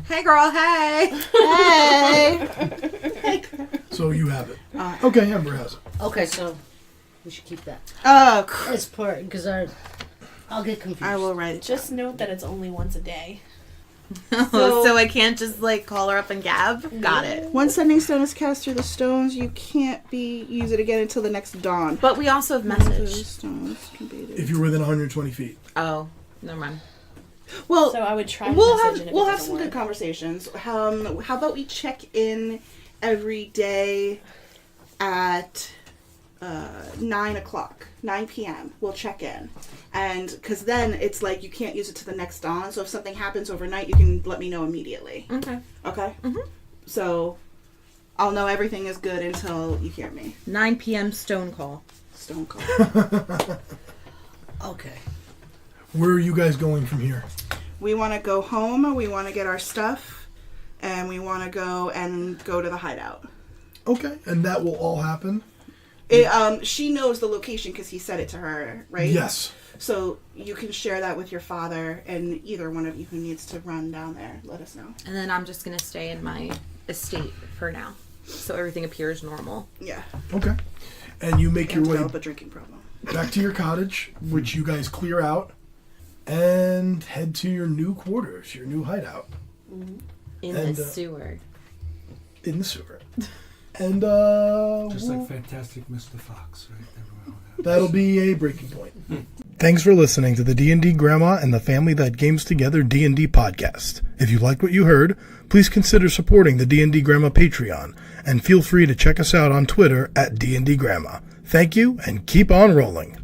Speaker 6: Hey girl, hey.
Speaker 2: Hey.
Speaker 1: So you have it.
Speaker 2: Alright.
Speaker 1: Okay, Amber has it.
Speaker 4: Okay, so We should keep that
Speaker 2: Oh,
Speaker 4: as part because I'll get confused.
Speaker 2: I will write it.
Speaker 8: Just note that it's only once a day.
Speaker 6: So I can't just like call her up and gab. Got it.
Speaker 2: Once sending stone is cast through the stones, you can't use it again until the next dawn.
Speaker 6: But we also have
Speaker 2: Those
Speaker 6: message.
Speaker 2: stones can be
Speaker 1: If you're within 120 feet.
Speaker 6: Oh, never mind.
Speaker 2: well,
Speaker 8: So I would try.
Speaker 2: we'll
Speaker 8: message,
Speaker 2: have
Speaker 8: and if
Speaker 2: we'll
Speaker 8: it
Speaker 2: have
Speaker 8: doesn't
Speaker 2: some good
Speaker 8: work-
Speaker 2: conversations. How about we check in every day at 9 o'clock, 9 p.m. We'll check in, and because then it's like you can't use it to the next dawn. So if something happens overnight, you can let me know immediately.
Speaker 6: Okay.
Speaker 2: Okay. So I'll know everything is good until you hear me.
Speaker 6: 9 p.m. stone call.
Speaker 2: Stone call.
Speaker 4: Okay.
Speaker 1: Where are you guys going from here?
Speaker 2: We want to go home. We want to get our stuff, and we want to go to the hideout.
Speaker 1: Okay, and that will all happen?
Speaker 2: She knows the location because he said it to her, right?
Speaker 1: Yes.
Speaker 2: So you can share that with your father, and either one of you who needs to run down there, let us know.
Speaker 6: And then I'm just gonna stay in my estate for now, so everything appears normal.
Speaker 2: Yeah.
Speaker 1: Okay. And you make
Speaker 2: Can't
Speaker 1: your way
Speaker 2: develop a drinking problem.
Speaker 1: back to your cottage, which you guys clear out, and head to your new quarters, your new hideout
Speaker 6: In
Speaker 1: And,
Speaker 6: the sewer.
Speaker 1: in the sewer. And
Speaker 5: Just like Fantastic Mr. Fox, right?
Speaker 1: that'll be a breaking point. Thanks for listening to the D&D Grandma and the Family That Games Together D&D podcast. If you liked what you heard, please consider supporting the D&D Grandma Patreon, and feel free to check us out on Twitter at D&D Grandma. Thank you, and keep on rolling.